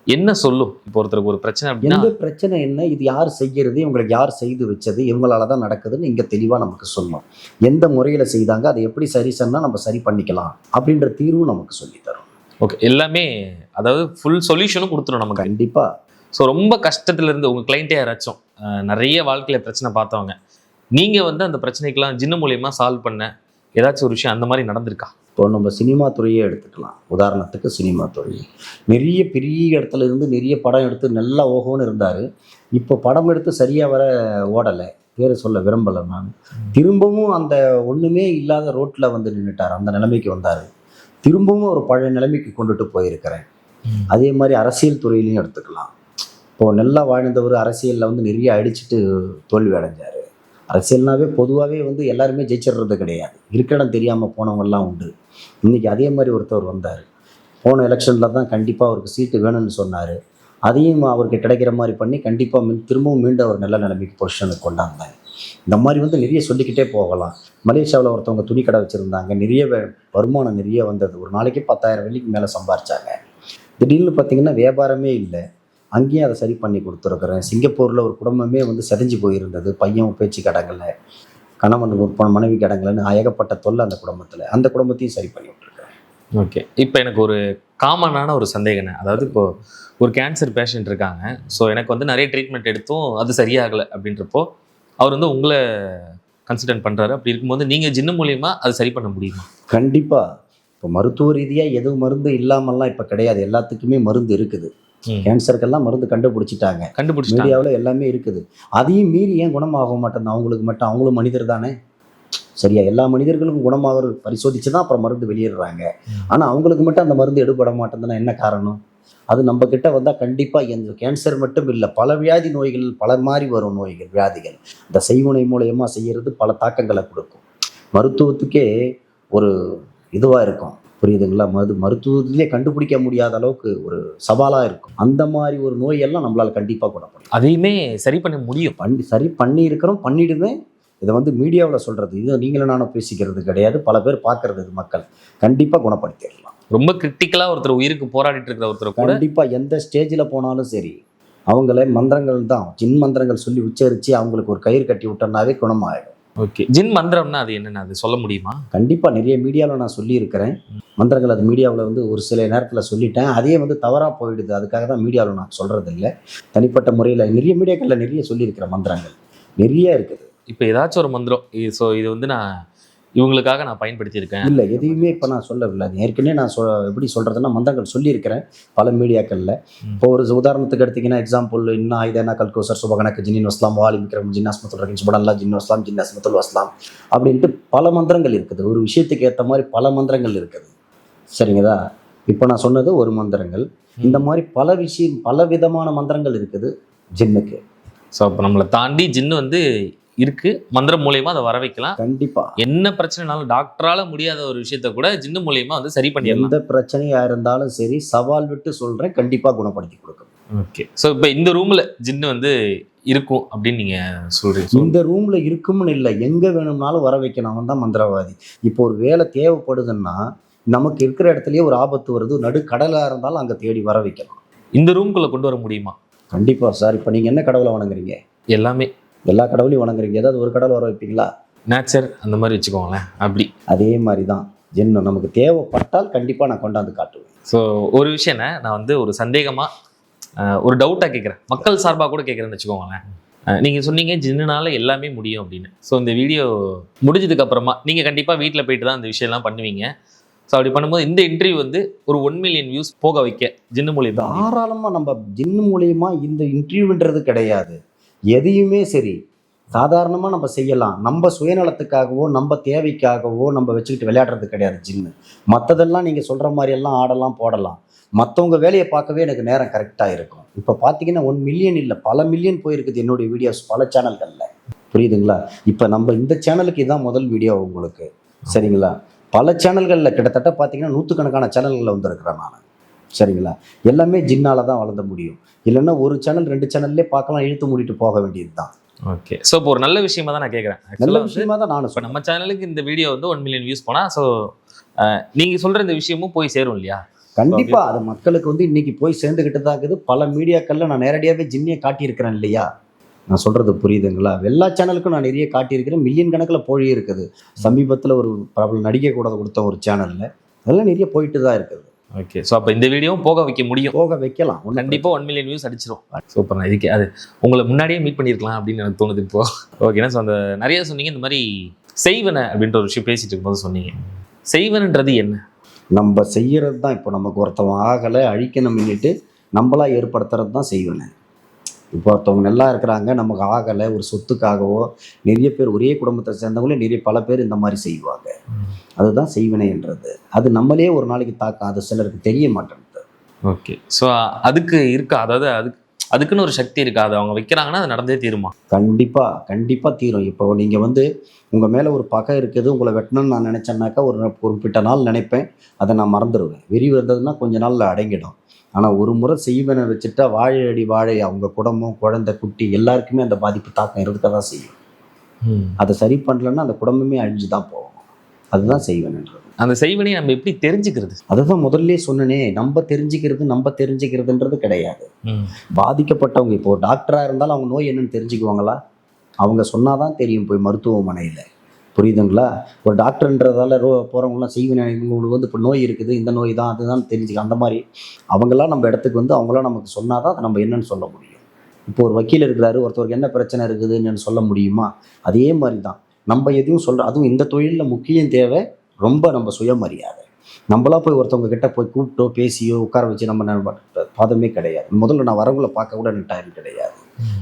[SPEAKER 1] என்ன சொல்லும் இப்போ ஒருத்தருக்கு ஒரு பிரச்சனை அப்படின்னா?
[SPEAKER 2] எந்த பிரச்சனை என்ன, இது யார் செய்கிறது, இவங்களுக்கு யார் செய்து வச்சது, இவங்களால தான் நடக்குதுன்னு இங்கே தெளிவாக நமக்கு சொல்லணும். எந்த முறையில் செய்தாங்க, அதை எப்படி சரி சொன்னால் நம்ம சரி பண்ணிக்கலாம் அப்படின்ற தீர்வும் நமக்கு சொல்லித்தரும்.
[SPEAKER 1] ஓகே, எல்லாமே அதாவது ஃபுல் சொல்யூஷனும் கொடுத்துரும் நமக்கு.
[SPEAKER 2] கண்டிப்பாக.
[SPEAKER 1] ஸோ ரொம்ப கஷ்டத்துல இருந்து உங்கள் கிளைண்ட்டே யாராச்சும் நிறைய வாழ்க்கையில் பிரச்சனை பார்த்தவங்க, நீங்கள் வந்து அந்த பிரச்சனைக்கெல்லாம் ஜின்னு மூலயமா சால்வ் பண்ண ஏதாச்சும் ஒரு விஷயம் அந்த மாதிரி நடந்திருக்கா?
[SPEAKER 2] இப்போ நம்ம சினிமா துறையே எடுத்துக்கலாம். உதாரணத்துக்கு சினிமா துறை நிறைய பெரிய இடத்துல இருந்து நிறைய படம் எடுத்து நல்லா ஓகோன்னு இருந்தார். இப்போ படம் எடுத்து சரியாக வர ஓடலை, பேரை சொல்ல விரும்பலை நான். திரும்பவும் அந்த ஒன்றுமே இல்லாத ரோட்டில் வந்து நின்றுட்டார், அந்த நிலைமைக்கு வந்தார். திரும்பவும் ஒரு பழைய நிலைமைக்கு கொண்டுட்டு போயிருக்கிறேன். அதே மாதிரி அரசியல் துறையிலையும் எடுத்துக்கலாம். இப்போது நல்லா வாழ்ந்தவர் அரசியலில் வந்து நிறைய அடிச்சுட்டு தோல்வி அடைஞ்சார். அரசியல்னாவே பொதுவாகவே வந்து எல்லாருமே ஜெயிச்சிடுறது கிடையாது, இருக்கிற இடம் தெரியாமல் போனவங்கெல்லாம் உண்டு. இன்றைக்கி அதே மாதிரி ஒருத்தர் வந்தார். போன எலெக்ஷனில் தான் கண்டிப்பாக அவருக்கு சீட்டு வேணும்னு சொன்னார். அதையும் அவருக்கு கிடைக்கிற மாதிரி பண்ணி கண்டிப்பாக திரும்பவும் மீண்டும் ஒரு நல்ல நிலைமைக்கு பொசிஷனுக்கு கொண்டாந்தாங்க. இந்த மாதிரி வந்து நிறைய சொல்லிக்கிட்டே போகலாம். மலேசியாவில் ஒருத்தவங்க துணி கடை வச்சுருந்தாங்க, நிறைய வருமானம் நிறைய வந்தது. ஒரு நாளைக்கு 10,000 வெள்ளிக்கு மேலே சம்பாரிச்சாங்க. திடீர்னு பார்த்திங்கன்னா வியாபாரமே இல்லை. அங்கேயும் அதை சரி பண்ணி கொடுத்துருக்குறேன். சிங்கப்பூரில் ஒரு குடும்பமே வந்து செதஞ்சு போயிருந்தது. பையன் பேச்சு கடங்கலை, கணவன் மனைவி கடங்கலைன்னு ஏகப்பட்ட தொல்லை அந்த குடும்பத்தில். அந்த குடும்பத்தையும் சரி பண்ணி விட்டுருக்கேன்.
[SPEAKER 1] ஓகே, இப்போ எனக்கு ஒரு காமனான ஒரு சந்தேகம். அதாவது இப்போது ஒரு கேன்சர் பேஷண்ட் இருக்காங்க. ஸோ எனக்கு வந்து நிறைய ட்ரீட்மெண்ட் எடுத்தும் அது சரியாகலை அப்படின்றப்போ அவர் வந்து உங்களை கன்சிடர் பண்ணுறாரு. அப்படி இருக்கும்போது நீங்கள் ஜின்னு மூலியமா அது சரி பண்ண முடியுமா?
[SPEAKER 2] கண்டிப்பாக. இப்போ மருத்துவ ரீதியாக எதுவும் மருந்து இல்லாமல்லாம் இப்போ கிடையாது, எல்லாத்துக்குமே மருந்து இருக்குது. கேன்சருக்கெல்லாம் மருந்து கண்டுபிடிச்சிட்டாங்க. மீடியாவில் எல்லாமே இருக்குது. அதையும் மீறி ஏன் குணமாக மாட்டேன் அவங்களுக்கு மட்டும்? அவங்களும் மனிதர் தானே. சரியா? எல்லா மனிதர்களுக்கும் குணமாக பரிசோதிச்சு தான் அப்புறம் மருந்து வெளியிடுறாங்க. ஆனால் அவங்களுக்கு மட்டும் அந்த மருந்து எடுபட மாட்டேங்குதுன்னா என்ன காரணம்? அது நம்ம கிட்ட வந்தால் கண்டிப்பாக எந்த கேன்சர் மட்டும் இல்லை, பல வியாதி நோய்கள், பல மாதிரி வரும் நோய்கள், வியாதிகள் இந்த செய்முனை மூலயமா செய்கிறது பல தாக்கங்களை கொடுக்கும். மருத்துவத்துக்கே ஒரு இதுவாக இருக்கும். புரியுதுங்களா? மருத்துவத்திலே கண்டுபிடிக்க முடியாத அளவுக்கு ஒரு சவாலாக இருக்கும். அந்த மாதிரி ஒரு நோயெல்லாம் நம்மளால் கண்டிப்பாக குணப்படும்.
[SPEAKER 1] அதையுமே சரி பண்ண முடியும்.
[SPEAKER 2] சரி பண்ணியிருக்கிறோம், பண்ணிடுவேன். இதை வந்து மீடியாவில் சொல்கிறது, இது நீங்களும் நானும் பேசிக்கிறது கிடையாது, பல பேர் பார்க்கறது இது மக்கள். கண்டிப்பாக குணப்படுத்திடலாம்.
[SPEAKER 1] ரொம்ப கிரிட்டிக்கலா ஒருத்தர் உயிருக்கு போராடிட்டு இருக்கிற ஒருத்தர் கூட
[SPEAKER 2] கண்டிப்பாக எந்த ஸ்டேஜில் போனாலும் சரி, அவங்கள மந்திரங்கள் தான், ஜின் மந்திரங்கள் சொல்லி உச்சரித்து அவங்களுக்கு ஒரு கயிறு கட்டி விட்டோம்னாவே குணமாயிடும்.
[SPEAKER 1] ஓகே, ஜின் மந்திரம்னா அது என்னன்னு அது சொல்ல முடியுமா?
[SPEAKER 2] கண்டிப்பாக நிறைய மீடியாவில் நான் சொல்லியிருக்கிறேன் மந்திரங்கள். அது மீடியாவில் வந்து ஒரு சில நேரத்தில் சொல்லிட்டேன், அதே வந்து தவறாக போயிடுது. அதுக்காக தான் மீடியாவில் நான் சொல்கிறது இல்லை. தனிப்பட்ட முறையில் நிறைய மீடியாக்களில் நிறைய சொல்லியிருக்கிறேன், மந்திரங்கள் நிறைய இருக்குது.
[SPEAKER 1] இப்போ ஏதாச்சும் ஒரு மந்திரம் ஸோ இது வந்து நான் இவங்களுக்காக நான் பயன்படுத்தியிருக்கேன்
[SPEAKER 2] இல்லை, எதையுமே இப்போ நான் சொல்லவில்லை. ஏற்கனவே நான் எப்படி சொல்கிறதுன்னா மந்திரங்கள் சொல்லியிருக்கிறேன் பல மீடியாக்களில். இப்போ ஒரு உதாரணத்துக்கு எடுத்திங்கன்னா, எக்ஸாம்பிள், இன்னும் ஆயுதனா கல்கோசர் சுபகனக்கு ஜின்னின் வஸ்லாம் வாலி விக்ரம் ஜின்னாஸ்மத்துல் ரஹீம் சுபனல்லா ஜின் வஸ்லாம் ஜின் அஸ்மத்துல் வஸ்லாம் அப்படின்ட்டு பல மந்திரங்கள் இருக்குது. ஒரு விஷயத்துக்கு ஏற்ற மாதிரி பல மந்திரங்கள் இருக்குது. சரிங்களா? இப்போ நான் சொன்னது ஒரு மந்திரங்கள். இந்த மாதிரி பல விதமான மந்திரங்கள் இருக்குது ஜின்னுக்கு.
[SPEAKER 1] ஸோ அப்போ நம்மளை தாண்டி ஜின்னு வந்து இருக்கு, மந்திரம் மூலியமா அதை வர வைக்கலாம்.
[SPEAKER 2] கண்டிப்பா
[SPEAKER 1] என்ன பிரச்சனைனாலும் டாக்டரால முடியாத ஒரு விஷயத்த கூட ஜின்னு மூலியமா வந்து சரி பண்ணிடலாம்.
[SPEAKER 2] எந்த பிரச்சனையா இருந்தாலும் சரி, சவால் விட்டு சொல்றேன், கண்டிப்பா குணப்படுத்தி கொடுக்கும்.
[SPEAKER 1] ஓகே, ஸோ இப்போ இந்த ரூம்ல ஜின்னு வந்து இருக்கும் அப்படின்னு நீங்க சொல்றீங்க.
[SPEAKER 2] இந்த ரூம்ல இருக்கும்னு இல்லை, எங்க வேணும்னாலும் வர வைக்கணும். அவன் தான் மந்திரவாதி. இப்போ ஒரு வேலை தேவைப்படுதுன்னா, நமக்கு இருக்கிற இடத்துலயே ஒரு ஆபத்து வருது, நடு கடலா இருந்தாலும் அங்க தேடி வர வைக்கலாம்.
[SPEAKER 1] இந்த ரூம்குள்ள கொண்டு வர முடியுமா?
[SPEAKER 2] கண்டிப்பா சார். இப்போ நீங்க என்ன கடவுளை வணங்குறீங்க?
[SPEAKER 1] எல்லாமே,
[SPEAKER 2] எல்லா கடவுளையும் வணங்குறீங்க. ஏதாவது ஒரு கடவுள் வர வைப்பீங்களா?
[SPEAKER 1] நேச்சர் அந்த மாதிரி வச்சுக்கோங்களேன். அப்படி
[SPEAKER 2] அதே மாதிரி தான் ஜின்னும் நமக்கு தேவைப்பட்டால் கண்டிப்பா நான் கொண்டாந்து காட்டுவேன்.
[SPEAKER 1] ஸோ ஒரு விஷயம் நான் வந்து ஒரு சந்தேகமா ஒரு டவுட்டாக கேட்குறேன், மக்கள் சார்பாக கூட கேட்குறேன்னு வச்சுக்கோங்களேன். நீங்கள் சொன்னீங்க ஜின்னுனால எல்லாமே முடியும் அப்படின்னு. ஸோ இந்த வீடியோ முடிஞ்சதுக்கு அப்புறமா நீங்கள் கண்டிப்பாக வீட்டில் போயிட்டு தான் இந்த விஷயம்லாம் பண்ணுவீங்க. ஸோ அப்படி பண்ணும்போது இந்த இன்டர்வியூ வந்து ஒரு 1 மில்லியன் வியூஸ் போக வைக்க ஜின்னு மூலியமா
[SPEAKER 2] தாராளமாக நம்ம ஜின்னு மூலியமா இந்த இன்டர்வியூன்றது கிடையாது. எதையுமே சரி சாதாரணமாக நம்ம செய்யலாம். நம்ம சுயநலத்துக்காகவோ நம்ம தேவைக்காகவோ நம்ம வச்சுக்கிட்டு விளையாடுறது கிடையாது ஜின்னு. மற்றதெல்லாம் நீங்கள் சொல்கிற மாதிரியெல்லாம் ஆடலாம் போடலாம். மற்றவங்க வேலையை பார்க்கவே எனக்கு நேரம் கரெக்டாக இருக்கும். இப்போ பார்த்தீங்கன்னா 1 மில்லியன் இல்லை, பல மில்லியன் போயிருக்குது என்னுடைய வீடியோஸ் பல சேனல்களில். புரியுதுங்களா? இப்போ நம்ம இந்த சேனலுக்கு இதுதான் முதல் வீடியோ உங்களுக்கு. சரிங்களா? பல சேனல்களில் கிட்டத்தட்ட பார்த்தீங்கன்னா 100கணக்கான சேனல்களில் வந்திருக்கிறேன் நான். சரிங்களா? எல்லாமே ஜின்னால தான் வளர்ந்த முடியும். இல்லைன்னா ஒரு சேனல் 2 சேனல்லே பார்க்கலாம், இழுத்து மூடிட்டு போக வேண்டியது தான்.
[SPEAKER 1] ஓகே, ஸோ இப்போ ஒரு நல்ல விஷயமா தான் நான் கேட்குறேன்.
[SPEAKER 2] நல்ல விஷயமா தான் நானும்
[SPEAKER 1] இப்போ நம்ம சேனலுக்கு இந்த வீடியோ வந்து 1 மில்லியன் வியூஸ் போனால், ஸோ நீங்கள் சொல்கிற இந்த விஷயமும் போய் சேரும் இல்லையா?
[SPEAKER 2] கண்டிப்பாக அது மக்களுக்கு வந்து இன்னைக்கு போய் சேர்ந்துக்கிட்டு தான் இருக்குது. பல மீடியாக்களில் நான் நேரடியாகவே ஜின்னியை காட்டியிருக்கிறேன் இல்லையா? நான் சொல்கிறது புரியுதுங்களா? எல்லா சேனலுக்கும் நான் நிறைய காட்டியிருக்கிறேன். மில்லியன் கணக்கில் போய் இருக்குது. சமீபத்தில் ஒரு பிரபல நடிகை கூட கொடுத்த ஒரு சேனலில் அதெல்லாம் நிறைய போயிட்டு தான் இருக்குது.
[SPEAKER 1] ஓகே, ஸோ அப்போ இந்த வீடியோவும் போக வைக்க முடியும்,
[SPEAKER 2] போக வைக்கலாம்.
[SPEAKER 1] கண்டிப்பாக 1 மில்லியன் வியூஸ் அடிச்சிடும். சூப்பர். நான் இதுக்கு அது உங்களை முன்னாடியே மீட் பண்ணியிருக்கலாம் அப்படின்னு எனக்கு தோணுது இப்போ. ஓகேண்ணா, ஸோ அந்த நிறைய சொன்னீங்க, இந்த மாதிரி செய்வன அப்படின்ற ஒரு விஷயம் பேசிட்டு இருக்கும்போது சொன்னீங்க. செய்வனன்றது என்ன?
[SPEAKER 2] நம்ம செய்கிறது தான். இப்போ நமக்கு ஒருத்தவங்க ஆகலை அழிக்கணும்னுட்டு நம்மளா ஏற்படுத்துறது தான் செய்வன. இப்போ ஒருத்தவங்க நல்லா இருக்கிறாங்க, நமக்கு ஆகலை, ஒரு சொத்துக்காகவோ, நிறைய பேர் ஒரே குடும்பத்தை சேர்ந்தவங்களே நிறைய பல பேர் இந்த மாதிரி செய்வாங்க. அதுதான் செய்வினைன்றது. அது நம்மளே ஒரு நாளைக்கு தாக்கம், அது சிலருக்கு தெரிய மாட்டேங்குது.
[SPEAKER 1] ஓகே, ஸோ அதுக்கு இருக்கா, அதாவது அதுக்குன்னு ஒரு சக்தி இருக்கா? அது அவங்க வைக்கிறாங்கன்னா அது நடந்தே தீருமா?
[SPEAKER 2] கண்டிப்பாக தீரும். இப்போ நீங்கள் வந்து உங்கள் மேலே ஒரு பகை இருக்குது, உங்களை வெட்டணும்னு நான் நினச்சேன்னாக்கா ஒரு குறிப்பிட்ட நாள் நினைப்பேன், அதை நான் மறந்துடுவேன். வெறி வந்ததுன்னா கொஞ்ச நாளில் அடங்கிடும். ஆனால் ஒரு முறை செய்வனை வச்சுட்டா வாழை அடி வாழை, அவங்க குடும்பம், குழந்தை, குட்டி எல்லாருக்குமே அந்த பாதிப்பு தாக்கம் இருக்க தான் செய்யும். அதை சரி பண்ணலன்னா அந்த குடும்பமே அழிஞ்சு தான் போகும். அதுதான் செய்வனன்றது.
[SPEAKER 1] அந்த செய்வனை நம்ம எப்படி தெரிஞ்சுக்கிறது?
[SPEAKER 2] அதுதான் முதல்ல சொன்னனே, நம்ம தெரிஞ்சுக்கிறதுன்றது கிடையாது. பாதிக்கப்பட்டவங்க இப்போ டாக்டராக இருந்தாலும் அவங்க நோய் என்னன்னு தெரிஞ்சுக்குவாங்களா? அவங்க சொன்னாதான் தெரியும் போய் மருத்துவமனையில். புரியுதுங்களா? ஒரு டாக்டர்ன்றதால போகிறவங்களாம் செய்வினை, இவங்களுக்கு வந்து இப்போ நோய் இருக்குது, இந்த நோய் தான் அதுதான் தெரிஞ்சுக்க, அந்த மாதிரி அவங்களாம் நம்ம இடத்துக்கு வந்து அவங்களாம் நமக்கு சொன்னால் தான் நம்ம என்னன்னு சொல்ல முடியும். இப்போ ஒரு வக்கீல் இருக்கிறாரு, ஒருத்தருக்கு என்ன பிரச்சனை இருக்குதுன்னு சொல்ல முடியுமா? அதே மாதிரி தான் நம்ம எதையும் சொல்கிற, அதுவும் இந்த தொழிலில் முக்கியம் தேவை ரொம்ப நம்ம சுயமரியாதை. நம்மளா போய் ஒருத்தவங்க கிட்ட போய் கூப்பிட்டோ பேசியோ உட்கார வச்சு நம்ம பாதமே கிடையாது. முதல்ல நான் வரவங்களை பார்க்க கூட எனக்கு டைம் கிடையாது.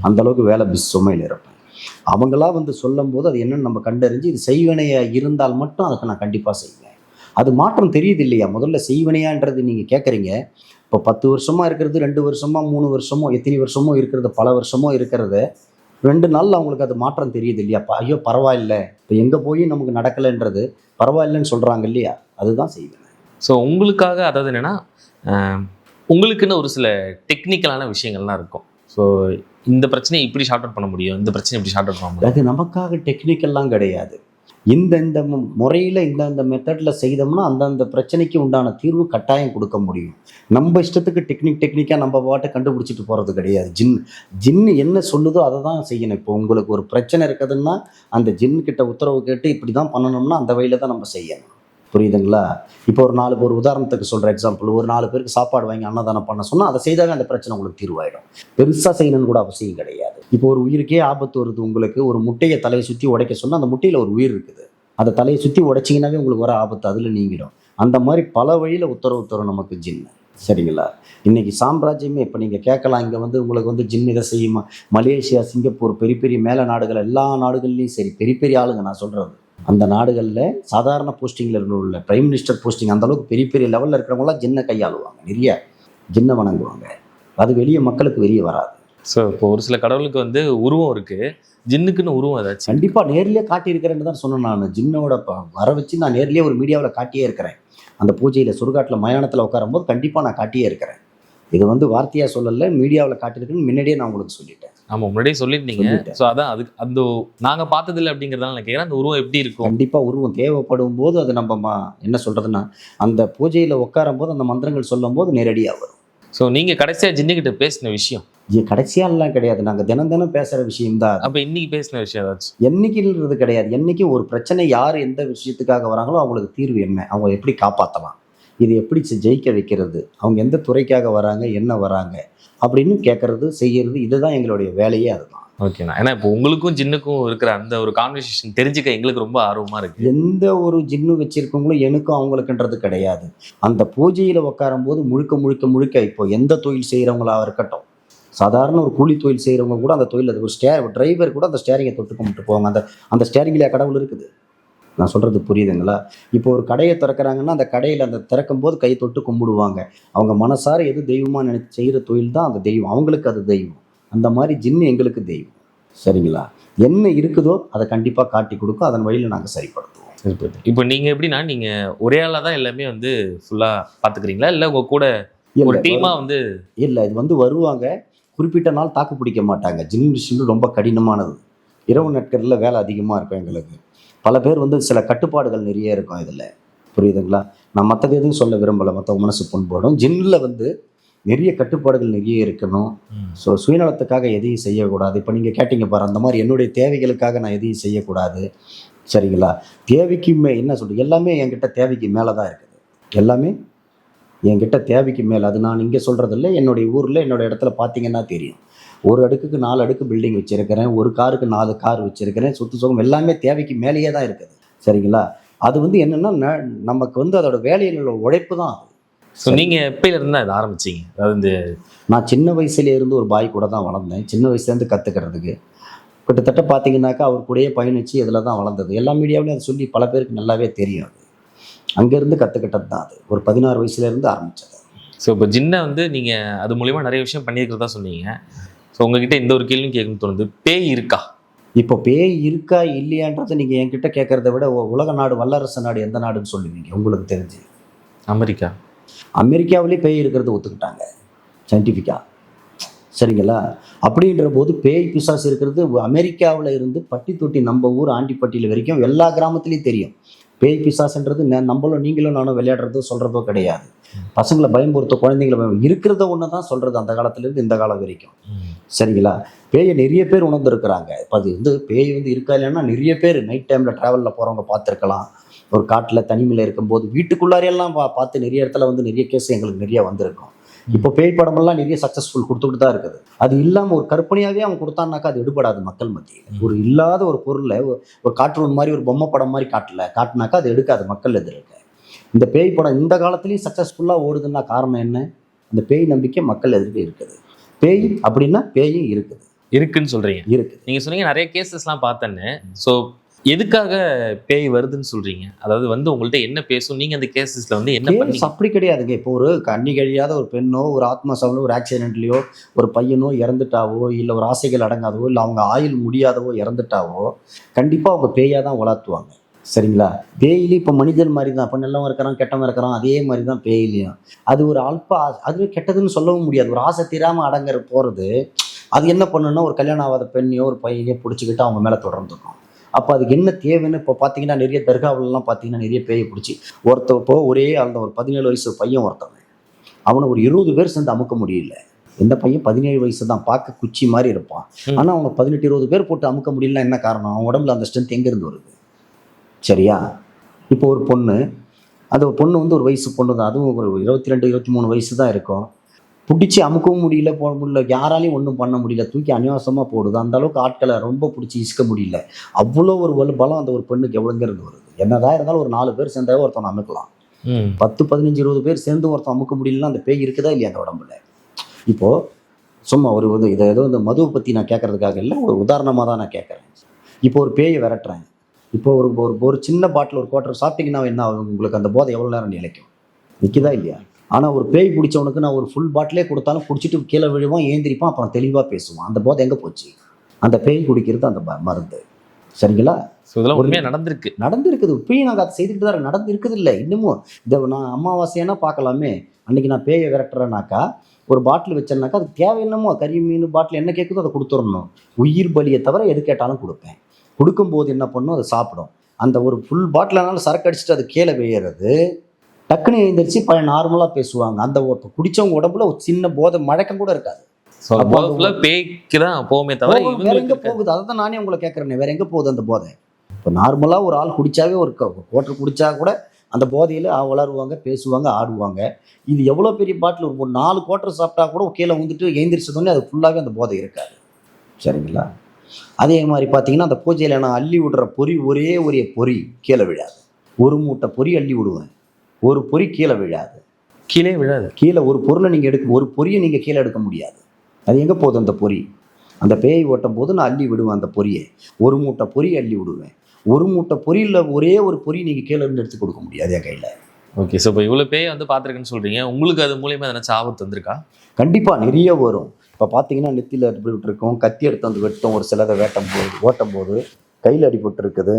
[SPEAKER 2] அந்தளவுக்கு வேலை சுமையில் இருப்பேன். அவங்களா வந்து சொல்லும் போது அது என்னன்னு நம்ம கண்டறிஞ்சு இது செய்வினையாக இருந்தால் மட்டும் அதுக்கு நான் கண்டிப்பாக செய்வேன். அது மாற்றம் தெரியுது இல்லையா? முதல்ல செய்வினையான்றது நீங்கள் கேட்குறீங்க. இப்போ 10 வருஷமாக இருக்கிறது, 2 வருஷமா, 3 வருஷமோ, எத்தனை வருஷமோ இருக்கிறது, பல வருஷமோ இருக்கிறது, 2 நாளில் அவங்களுக்கு அது மாற்றம் தெரியுது இல்லையா? ஐயோ பரவாயில்ல, இப்போ எங்கே போய் நமக்கு நடக்கலைன்றது பரவாயில்லைன்னு சொல்கிறாங்க இல்லையா? அதுதான் செய்வேன்.
[SPEAKER 1] ஸோ உங்களுக்காக, அதாவது என்னென்னா உங்களுக்குன்னு ஒரு சில டெக்னிக்கலான விஷயங்கள்லாம் இருக்கும். ஸோ இந்த பிரச்சனையை இப்படி ஷார்ட் அவுட் பண்ண முடியும், இந்த பிரச்சனை இப்படி ஷார்ட் அவுட் பண்ண முடியும்.
[SPEAKER 2] அது நமக்காக டெக்னிக்கெல்லாம் கிடையாது. இந்த முறையில் இந்த மெத்தடில் செய்தோம்னா அந்தந்த பிரச்சனைக்கு உண்டான தீர்வு கட்டாயம் கொடுக்க முடியும். நம்ம இஷ்டத்துக்கு டெக்னிக்காக நம்ம பாட்டை கண்டுபிடிச்சிட்டு போகிறது கிடையாது. ஜின்னு என்ன சொல்லுதோ அதை தான் செய்யணும். இப்போ உங்களுக்கு ஒரு பிரச்சனை இருக்குதுன்னா அந்த ஜின்கிட்ட உத்தரவு கேட்டு இப்படி தான் பண்ணணும்னா அந்த வழியில் தான் நம்ம செய்யணும். புரியுதுங்களா? இப்போ ஒரு உதாரணத்துக்கு சொல்கிற எக்ஸாம்பிள், ஒரு 4 பேருக்கு சாப்பாடு வாங்கி அன்னதானம் பண்ண சொன்னால் அதை செய்தாவே அந்த பிரச்சனை உங்களுக்கு தீர்வாயிடும். பெருசாக செய்யணும்னு கூட அவசியம் கிடையாது. இப்போ ஒரு உயிருக்கே ஆபத்து வருது, உங்களுக்கு ஒரு முட்டையை தலையை சுற்றி உடைக்க சொன்னால் அந்த முட்டையில் ஒரு உயிர் இருக்குது, அதை தலையை சுற்றி உடைச்சிங்கனாவே உங்களுக்கு வர ஆபத்து அதில் நீங்கிடும். அந்த மாதிரி பல வழியில் உத்தரவு தரும் நமக்கு ஜின்னு. சரிங்களா? இன்றைக்கி சாம்ராஜ்யமே இப்போ நீங்கள் கேட்கலாம், இங்கே உங்களுக்கு ஜின் இதை செய்யுமா? மலேசியா, சிங்கப்பூர், பெரிய பெரிய மேல நாடுகள், எல்லா நாடுகள்லையும் சரி, பெரிய பெரிய ஆளுங்க நான் சொல்கிறது, அந்த நாடுகளில் சாதாரண போஸ்டிங்கில் உள்ள பிரைம் மினிஸ்டர் போஸ்டிங் அந்தளவுக்கு பெரிய பெரிய லெவலில் இருக்கிறவங்களாம் ஜின்னை கையாளுவாங்க, நிறைய ஜின்னை வணங்குவாங்க. அது வெளியே மக்களுக்கு வெளியே வராது.
[SPEAKER 1] ஸோ இப்போ ஒரு சில கடவுளுக்கு உருவம் இருக்குது, ஜின்னுக்குன்னு உருவம் ஏதாச்சும்?
[SPEAKER 2] கண்டிப்பாக நேர்லேயே காட்டியிருக்கிறேன்னு தான் சொன்னேன். நான் ஜின்னோட வர வச்சு நான் நேர்லேயே ஒரு மீடியாவில் காட்டியே இருக்கிறேன். அந்த பூஜையில் சுடுகாட்டில் மயானத்தில் உட்காரும்போது கண்டிப்பாக நான் காட்டியே இருக்கிறேன். இது வார்த்தையாக சொல்லலை, மீடியாவில் காட்டியிருக்குன்னு முன்னாடியே நான் உங்களுக்கு சொல்லிட்டேன்.
[SPEAKER 1] ஆமாம், முன்னாடியே சொல்லியிருந்தீங்க. ஸோ அதான் அதுக்கு அந்த நாங்கள் பார்த்ததில்லை அப்படிங்கிறதால நான் கேட்குறேன், அந்த உருவம் எப்படி இருக்கும்?
[SPEAKER 2] கண்டிப்பாக உருவம் தேவைப்படும் போது அது நம்ம என்ன சொல்கிறதுன்னா அந்த பூஜையில் உட்காரும் போது அந்த மந்திரங்கள் சொல்லும் போது நேரடியாக வரும்.
[SPEAKER 1] ஸோ நீங்கள் கடைசியாக ஜின்னுக்கிட்ட பேசின விஷயம்?
[SPEAKER 2] கடைசியாலாம் கிடையாது, நாங்கள் தினம் பேசுகிற விஷயம்தான்.
[SPEAKER 1] அப்போ இன்னைக்கு பேசின விஷயம் ஏதாச்சும்?
[SPEAKER 2] என்னைக்குன்றது கிடையாது. என்னைக்கு ஒரு பிரச்சனை யார் எந்த விஷயத்துக்காக வராங்களோ அவங்களுக்கு தீர்வு என்ன, அவங்க எப்படி காப்பாற்றலாம், இது எப்படி ஜெயிக்க வைக்கிறது, அவங்க எந்த துறைக்காக வராங்க, என்ன வராங்க அப்படின்னு கேட்கறது, செய்யறது, இதுதான் எங்களுடைய வேலையே. அதுதான்.
[SPEAKER 1] ஓகேண்ணா. ஏன்னா இப்போ உங்களுக்கும் ஜின்னுக்கும் இருக்கிற அந்த ஒரு கான்வர்சேஷன் தெரிஞ்சுக்க எங்களுக்கு ரொம்ப ஆர்வமாக இருக்குது.
[SPEAKER 2] எந்த ஒரு ஜின்னு வச்சிருக்கவங்களும் எனக்கும் அவங்களுக்குன்றது கிடையாது. அந்த பூஜையில் உட்காரும் போது முழுக்க இப்போ எந்த தொழில் செய்கிறவங்களாக இருக்கட்டும், சாதாரண ஒரு கூலி தொழில் செய்கிறவங்க கூட அந்த தொழில், அது ஒரு டிரைவர் கூட அந்த ஸ்டேரிங்கை தொட்டு கும்பிட்டு போவாங்க. அந்த ஸ்டேரிங்கில் கடவுள் இருக்குது. நான் சொல்கிறது புரியுதுங்களா? இப்போ ஒரு கடையை திறக்கிறாங்கன்னா அந்த கடையில் அந்த திறக்கும் போது கை தொட்டு கும்பிடுவாங்க. அவங்க மனசார எது தெய்வமாக நினைச்சு செய்கிற தொழில் தான் அந்த தெய்வம், அவங்களுக்கு அது தெய்வம். அந்த மாதிரி ஜின்னு எங்களுக்கு தெய்வம். சரிங்களா? என்ன இருக்குதோ அதை கண்டிப்பாக காட்டி கொடுக்கும், அதன் வழியில் நாங்கள் சரிப்படுத்துவோம்.
[SPEAKER 1] சரி. இப்போ நீங்கள் எப்படின்னா, நீங்கள் ஒரே ஆளாக தான் எல்லாமே ஃபுல்லாக பார்த்துக்கிறீங்களா, இல்லை உங்கள் கூட ஒரு டீமாக
[SPEAKER 2] இல்லை, இது வருவாங்க, குறிப்பிட்ட நாள் தாக்கு பிடிக்க மாட்டாங்க. ஜின் விஷயம் ரொம்ப கடினமானது. இரவு நாட்களில் வேலை அதிகமாக இருக்கும் எங்களுக்கு. பல பேர் சில கட்டுப்பாடுகள் நிறைய இருக்கும் இதில். புரியுதுங்களா? நான் மற்றது எதுவும் சொல்ல விரும்பலை, மற்றவங்க மனசு புண்படும். ஜின்னில் நிறைய கட்டுப்பாடுகள் நிறைய இருக்கணும். ஸோ சுயநலத்துக்காக எதையும் செய்யக்கூடாது. இப்போ நீங்கள் கேட்டீங்க பாரு, அந்த மாதிரி என்னுடைய தேவைகளுக்காக நான் எதையும் செய்யக்கூடாது. சரிங்களா? தேவைக்கு என்ன சொல்கிறது, எல்லாமே என்கிட்ட தேவைக்கு மேலே தான் இருக்குது. எல்லாமே என்கிட்ட தேவைக்கு மேலே. அது நான் இங்கே சொல்கிறதில்ல, என்னுடைய ஊரில் என்னோடய இடத்துல பார்த்தீங்கன்னா தெரியும். ஒரு அடுக்குக்கு 4 அடுக்கு பில்டிங் வச்சுருக்கிறேன், ஒரு காருக்கு 4 கார் வச்சுருக்கிறேன், சொத்து சுகம் எல்லாமே தேவைக்கு மேலேயே தான் இருக்குது. சரிங்களா? அது என்னென்னா நமக்கு அதோட வேலையில உழைப்பு தான்.
[SPEAKER 1] ஸோ நீங்கள் எப்போலேருந்து தான் இதை ஆரம்பிச்சிங்க? அதாவது
[SPEAKER 2] நான் சின்ன வயசுலேருந்து ஒரு பாய் கூட தான் வளர்ந்தேன். சின்ன வயசுலேருந்து கற்றுக்கிறதுக்கு கிட்டத்தட்ட பார்த்தீங்கன்னாக்கா அவர் கூடயே பயணித்து இதில் தான் வளர்ந்தது. எல்லா மீடியாவிலையும் அதை சொல்லி பல பேருக்கு நல்லாவே தெரியும். அது அங்கேருந்து கற்றுக்கிட்டது தான். அது ஒரு 16 வயசுலேருந்து ஆரம்பித்தது.
[SPEAKER 1] ஸோ இப்போ ஜின்னை நீங்கள் அது மூலிமா நிறைய விஷயம் பண்ணியிருக்கிறதா சொன்னீங்க. ஸோ உங்ககிட்ட இந்த ஒரு கேள்வி கேட்கணும்னு தோணுது, பேய் இருக்கா?
[SPEAKER 2] இப்போ பேய் இருக்கா இல்லையான்றதை நீங்கள் என்கிட்ட கேட்குறத விட உலக நாடு, வல்லரசு நாடு எந்த நாடுன்னு சொல்லுவீங்க உங்களுக்கு தெரிஞ்சு?
[SPEAKER 1] அமெரிக்கா.
[SPEAKER 2] அமெரிக்காவிலே பேய் இருக்கிறது ஒத்துக்கிட்டாங்க சயின்டிஃபிக்காக. சரிங்களா? அப்படின்ற போது பேய் பிசாசு இருக்கிறது அமெரிக்காவில் இருந்து பட்டி தொட்டி நம்ம ஊர் ஆண்டிப்பட்டியில் வரைக்கும் எல்லா கிராமத்துலேயும் தெரியும். பேய் பிசாசுன்றது நம்மளும் நீங்களும் நானும் விளையாடுறதோ சொல்கிறதோ கிடையாது. பசங்களை பயம்படுத்த, குழந்தைங்களை இருக்கிறத ஒன்று தான் சொல்கிறது அந்த காலத்துலேருந்து இந்த காலம் வரைக்கும். சரிங்களா? பேயை நிறைய பேர் உணர்ந்துருக்குறாங்க. இப்போ அது பேய் இருக்கா இல்லைன்னா நிறைய பேர் நைட் டைமில் ட்ராவலில் போகிறவங்க பார்த்துருக்கலாம். ஒரு காட்டில் தனிமையில் இருக்கும்போது வீட்டுக்குள்ளாரையெல்லாம் பார்த்து நிறைய இடத்துல நிறைய கேஸ் எங்களுக்கு நிறைய வந்திருக்கும். இப்போ பேய் படமெல்லாம் நிறைய சக்ஸஸ்ஃபுல் கொடுத்துக்கிட்டு தான் இருக்குது. அது இல்லாமல் ஒரு கற்பனையாகவே அவன் கொடுத்தான்னாக்கா அது எடுபடாது மக்கள் மத்தியில். ஒரு இல்லாத ஒரு பொருளை ஒரு கார்ட்டூன் மாதிரி, ஒரு பொம்மை படம் மாதிரி காட்டினாக்கா அது எடுக்காது மக்கள் எதிர்க்க. இந்த பேய் படம் இந்த காலத்துலேயும் சக்ஸஸ்ஃபுல்லாக ஓடுதுன்னா காரணம் என்ன? இந்த பேய் நம்பிக்கை மக்கள் எதிர்க்க இருக்குது. பேய் அப்படின்னா பேயும் இருக்குன்னு சொல்கிறீங்க. இருக்குது.
[SPEAKER 1] நீங்கள் சொன்னீங்க நிறைய கேசஸ்லாம் பார்த்தேன்னு. ஸோ எதுக்காக பேய் வருதுன்னு சொல்றீங்க? அதாவது உங்கள்ட்ட என்ன பேசும், நீங்க அந்த கேசஸ்ல என்ன பண்ணீங்க?
[SPEAKER 2] அப்படி கிடையாதுங்க. இப்போ ஒரு கண்ணி கழியாத ஒரு பெண்ணோ, ஒரு ஆத்மசாவோ, ஒரு ஆக்சிடென்ட்லையோ ஒரு பையனோ இறந்துட்டாவோ, இல்லை ஒரு ஆசைகள் அடங்காதவோ, இல்லை அவங்க ஆயுள் முடியாதவோ இறந்துட்டாவோ கண்டிப்பாக அவங்க பேயாக தான் வளர்த்துவாங்க. சரிங்களா? பேயிலே இப்போ மனிதன் மாதிரி தான். இப்போ நல்லவன் இருக்கிறான், கெட்டவன் இருக்கிறான், அதே மாதிரி தான் பேயிலையும். அது ஒரு அதுவே கெட்டதுன்னு சொல்லவும் முடியாது. ஒரு ஆசை தீராமல் அடங்குற போகிறது அது என்ன பண்ணுன்னா ஒரு கல்யாணம் ஆகாத பெண்ணையோ ஒரு பையனையோ பிடிச்சிக்கிட்டு அவங்க மேலே தொடர்ந்துடும். அப்போ அதுக்கு என்ன தேவைன்னு இப்போ பார்த்தீங்கன்னா நிறைய தர்காவிலலாம் பார்த்தீங்கன்னா நிறைய பேயை பிடிச்சி இப்போ ஒரே அந்த ஒரு 17 வயசு பையன் ஒருத்தவன் அவனை ஒரு 20 பேர் சேர்ந்து அமுக்க முடியல. எந்த பையன் 17 வயசு தான், பார்க்க குச்சி மாதிரி இருப்பான். ஆனால் அவங்க 18-20 பேர் போட்டு அமுக்க முடியலன்னா என்ன காரணம்? அவன் உடம்புல அந்த ஸ்ட்ரென்த் எங்கேருந்து வருது? சரியா? இப்போ ஒரு பொண்ணு, அந்த பொண்ணு வந்து ஒரு வயசு பொண்ணு தான், அதுவும் ஒரு 22-23 வயசு தான் இருக்கும். பிடிச்சி அமுக்கவும் முடியல, போட முடியல, யாராலையும் ஒன்றும் பண்ண முடியல, தூக்கி அநியாசமாக போடுது. அந்த அளவுக்கு ஆட்களை ரொம்ப பிடிச்சி இசுக்க முடியல. அவ்வளோ ஒரு பலம் அந்த ஒரு பெண்ணுக்கு எவ்வளோங்கிறது வருது. என்னதான் இருந்தாலும் ஒரு 4 பேர் சேர்ந்தாவே ஒருத்தவனை அமுக்கலாம். 10, 15, 20 பேர் சேர்ந்து ஒருத்தன் அமுக்க முடியலன்னா அந்த பேய் இருக்குதா இல்லையா அந்த உடம்புல? இப்போது சும்மா ஒரு இதை ஏதோ இந்த மதுவை பற்றி நான் கேட்கறதுக்காக இல்லை, ஒரு உதாரணமாக தான் நான் கேட்குறேன். இப்போ ஒரு பேயை விரட்டுறேன். இப்போ ஒரு சின்ன பாட்டில் ஒரு குவார்ட்டர் சாப்பிட்டீங்கன்னா என்ன ஆகும்? உங்களுக்கு அந்த போதை எவ்வளோ நேரம் நிலைக்கும்? நிற்கிதா இல்லையா? ஆனால் ஒரு பேய் பிடிச்சவனுக்கு நான் ஒரு ஃபுல் பாட்டிலே கொடுத்தாலும் குடிச்சிட்டு கீழே விழுவான், ஏந்திரிப்பான், அப்புறம் தெளிவாக பேசுவான். அந்த போதை எங்கே போச்சு? அந்த பேய் குடிக்கிறது அந்த மருந்து. சரிங்களா? நடந்திருக்குது. இப்பயும் நாங்கள் அதை செய்துட்டு தான் நடந்திருக்குது. இல்லை இன்னமும் இந்த நான் அமாவாசையானா பார்க்கலாமே, அன்றைக்கி நான் பேயை விரட்டுறேன்னாக்கா ஒரு பாட்டில் வச்சேன்னாக்கா அதுக்கு தேவை என்னமோ கறி மீன் பாட்டில் என்ன கேட்குதோ அதை கொடுத்துடணும். உயிர் பலியை தவிர எது கேட்டாலும் கொடுப்பேன். கொடுக்கும்போது என்ன பண்ணும்? அதை சாப்பிடும். அந்த ஒரு ஃபுல் பாட்டில்னாலும் சரக்கு அடிச்சுட்டு அது கீழே விழுறது, டக்குன்னு எழுந்திரிச்சு நார்மலாக பேசுவாங்க. அந்த குடித்தவங்க உடம்புல ஒரு சின்ன போதை மழக்கம் கூட இருக்காது.
[SPEAKER 1] பேய்க்கு தான் போகுமே தவிர
[SPEAKER 2] வேற எங்கே போகுது? அதை தான் நானே உங்களை கேட்குறேன், வேற எங்கே போகுது அந்த போதை? இப்போ நார்மலாக ஒரு ஆள் குடித்தாவே ஒரு குவார்ட்டர் குடித்தா கூட அந்த போதையில் வளருவாங்க, பேசுவாங்க, ஆடுவாங்க. இது எவ்வளோ பெரிய பாட்டில், ஒரு 4 குவார்ட்டர் சாப்பிட்டா கூட கீழே வந்துட்டு எழுந்திரிச்சதோடனே அது ஃபுல்லாகவே அந்த போதை இருக்காது. சரிங்களா? அதே மாதிரி பார்த்தீங்கன்னா அந்த பூஜையில் நான் அள்ளி விடுற பொறி ஒரே பொறி கீழே விழாது. ஒரு மூட்டை பொறி அள்ளி விடுவேன், ஒரு பொறி கீழே விழாது. கீழே ஒரு பொருளை நீங்கள் ஒரு பொரியை நீங்கள் கீழே எடுக்க முடியாது. அது எங்கே போகுது அந்த பொறி? அந்த பேய் ஓட்டும் போது நான் அள்ளி விடுவேன் அந்த பொரியை. ஒரு மூட்டை பொறி அள்ளி விடுவேன். ஒரு மூட்டை பொரியில் ஒரே ஒரு பொறி நீங்கள் கீழே இருந்து எடுத்து கொடுக்க முடியாது என் கையில்.
[SPEAKER 1] ஓகே. ஸோ இப்போ இவ்வளோ பேய் வந்து பார்த்துருக்குன்னு சொல்கிறீங்க, உங்களுக்கு அது மூலியமாக எதனா ஆபத்து வந்திருக்கா?
[SPEAKER 2] கண்டிப்பாக நிறைய வரும். இப்போ பார்த்தீங்கன்னா நெத்தியில் இப்படி விட்டுருக்கோம், கத்தி எடுத்து வந்து வெட்டும், ஒரு சிலதை ஓட்டும் போது கையில் அடிபட்டு இருக்குது.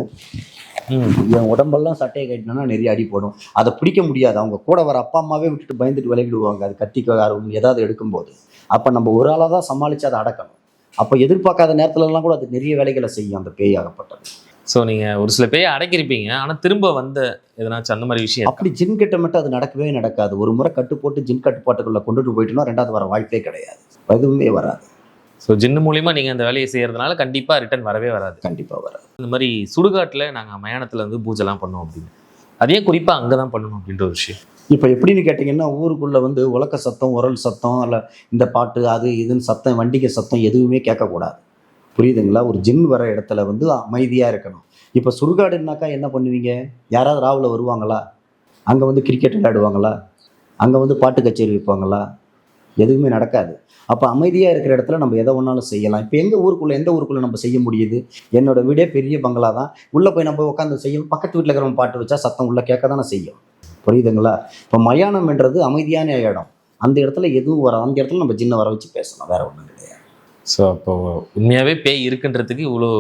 [SPEAKER 2] என் உடம்பெல்லாம் சட்டையை கட்டினா நிறைய அடிப்படும். அதை பிடிக்க முடியாது. அவங்க கூட வர அப்பா அம்மாவே விட்டுட்டு பயந்துட்டு விலகிடுவாங்க அது கத்திக்கு ஏதாவது எடுக்கும்போது. அப்போ நம்ம ஒரு ஆளாக தான் சமாளித்து அதை அடக்கணும். அப்போ எதிர்பார்க்காத நேரத்துலலாம் கூட அது நிறைய வேலைகளை செய்யும் அந்த பேய் ஆகப்பட்டது.
[SPEAKER 1] ஸோ நீங்கள் ஒரு சில பேயை அடக்கியிருப்பீங்க, ஆனால் திரும்ப வந்த எதனாச்சும் அந்த மாதிரி விஷயம்?
[SPEAKER 2] அப்படி ஜின் கிட்ட மட்டும் அது நடக்கவே நடக்காது. ஒரு முறை கட்டு போட்டு ஜின் கட்டுப்பாட்டுக்குள்ளே கொண்டுட்டு போயிட்டோன்னா 2வது வர வாய்ப்பே கிடையாது, எதுவுமே வராது.
[SPEAKER 1] ஸோ ஜின்னு மூலிமா நீங்கள் அந்த வேலையை செய்கிறதுனால கண்டிப்பாக ரிட்டர்ன் வரவே வராது.
[SPEAKER 2] கண்டிப்பாக வராது.
[SPEAKER 1] இந்த மாதிரி சுடுகாட்டில் நாங்கள் மயானத்தில் வந்து பூஜைலாம் பண்ணோம் அப்படின்னு, அதே குறிப்பாக அங்கே தான் பண்ணணும் அப்படின்ற ஒரு விஷயம்.
[SPEAKER 2] இப்போ எப்படின்னு கேட்டிங்கன்னா, ஊருக்குள்ளே வந்து உலக்க சத்தம், உரல் சத்தம், இல்லை இந்த பாட்டு அது இதுன்னு சத்தம், வண்டிகை சத்தம் எதுவுமே கேட்கக்கூடாது. புரியுதுங்களா? ஒரு ஜின் வர இடத்துல வந்து அமைதியாக இருக்கணும். இப்போ சுடுகாடுனாக்கா என்ன பண்ணுவீங்க? யாராவது ராவில் வருவாங்களா? அங்கே வந்து கிரிக்கெட் விளையாடுவாங்களா? அங்கே வந்து பாட்டு கச்சேரி வைப்பாங்களா? எதுவுமே நடக்காது. அப்போ அமைதியாக இருக்கிற இடத்துல நம்ம எதை ஒன்றாலும் செய்யலாம். இப்போ எந்த ஊருக்குள்ளே நம்ம செய்ய முடியுது? என்னோட வீடே பெரிய பங்களா தான். உள்ளே போய் நம்ம உட்காந்து செய்யும், பக்கத்து வீட்டில் இருக்கிறவங்க பாட்டு வச்சா சத்தம் உள்ளே கேட்க தானே செய்யும். புரியுதுங்களா? இப்போ மயானம்ன்றது அமைதியான இடம். அந்த இடத்துல எதுவும் வர, அந்த இடத்துல நம்ம ஜின்னை வர வச்சு பேசலாம், வேற ஒன்றும் கிடையாது.
[SPEAKER 1] ஸோ அப்போ உண்மையாகவே பேய் இருக்குன்றதுக்கு இவ்வளோ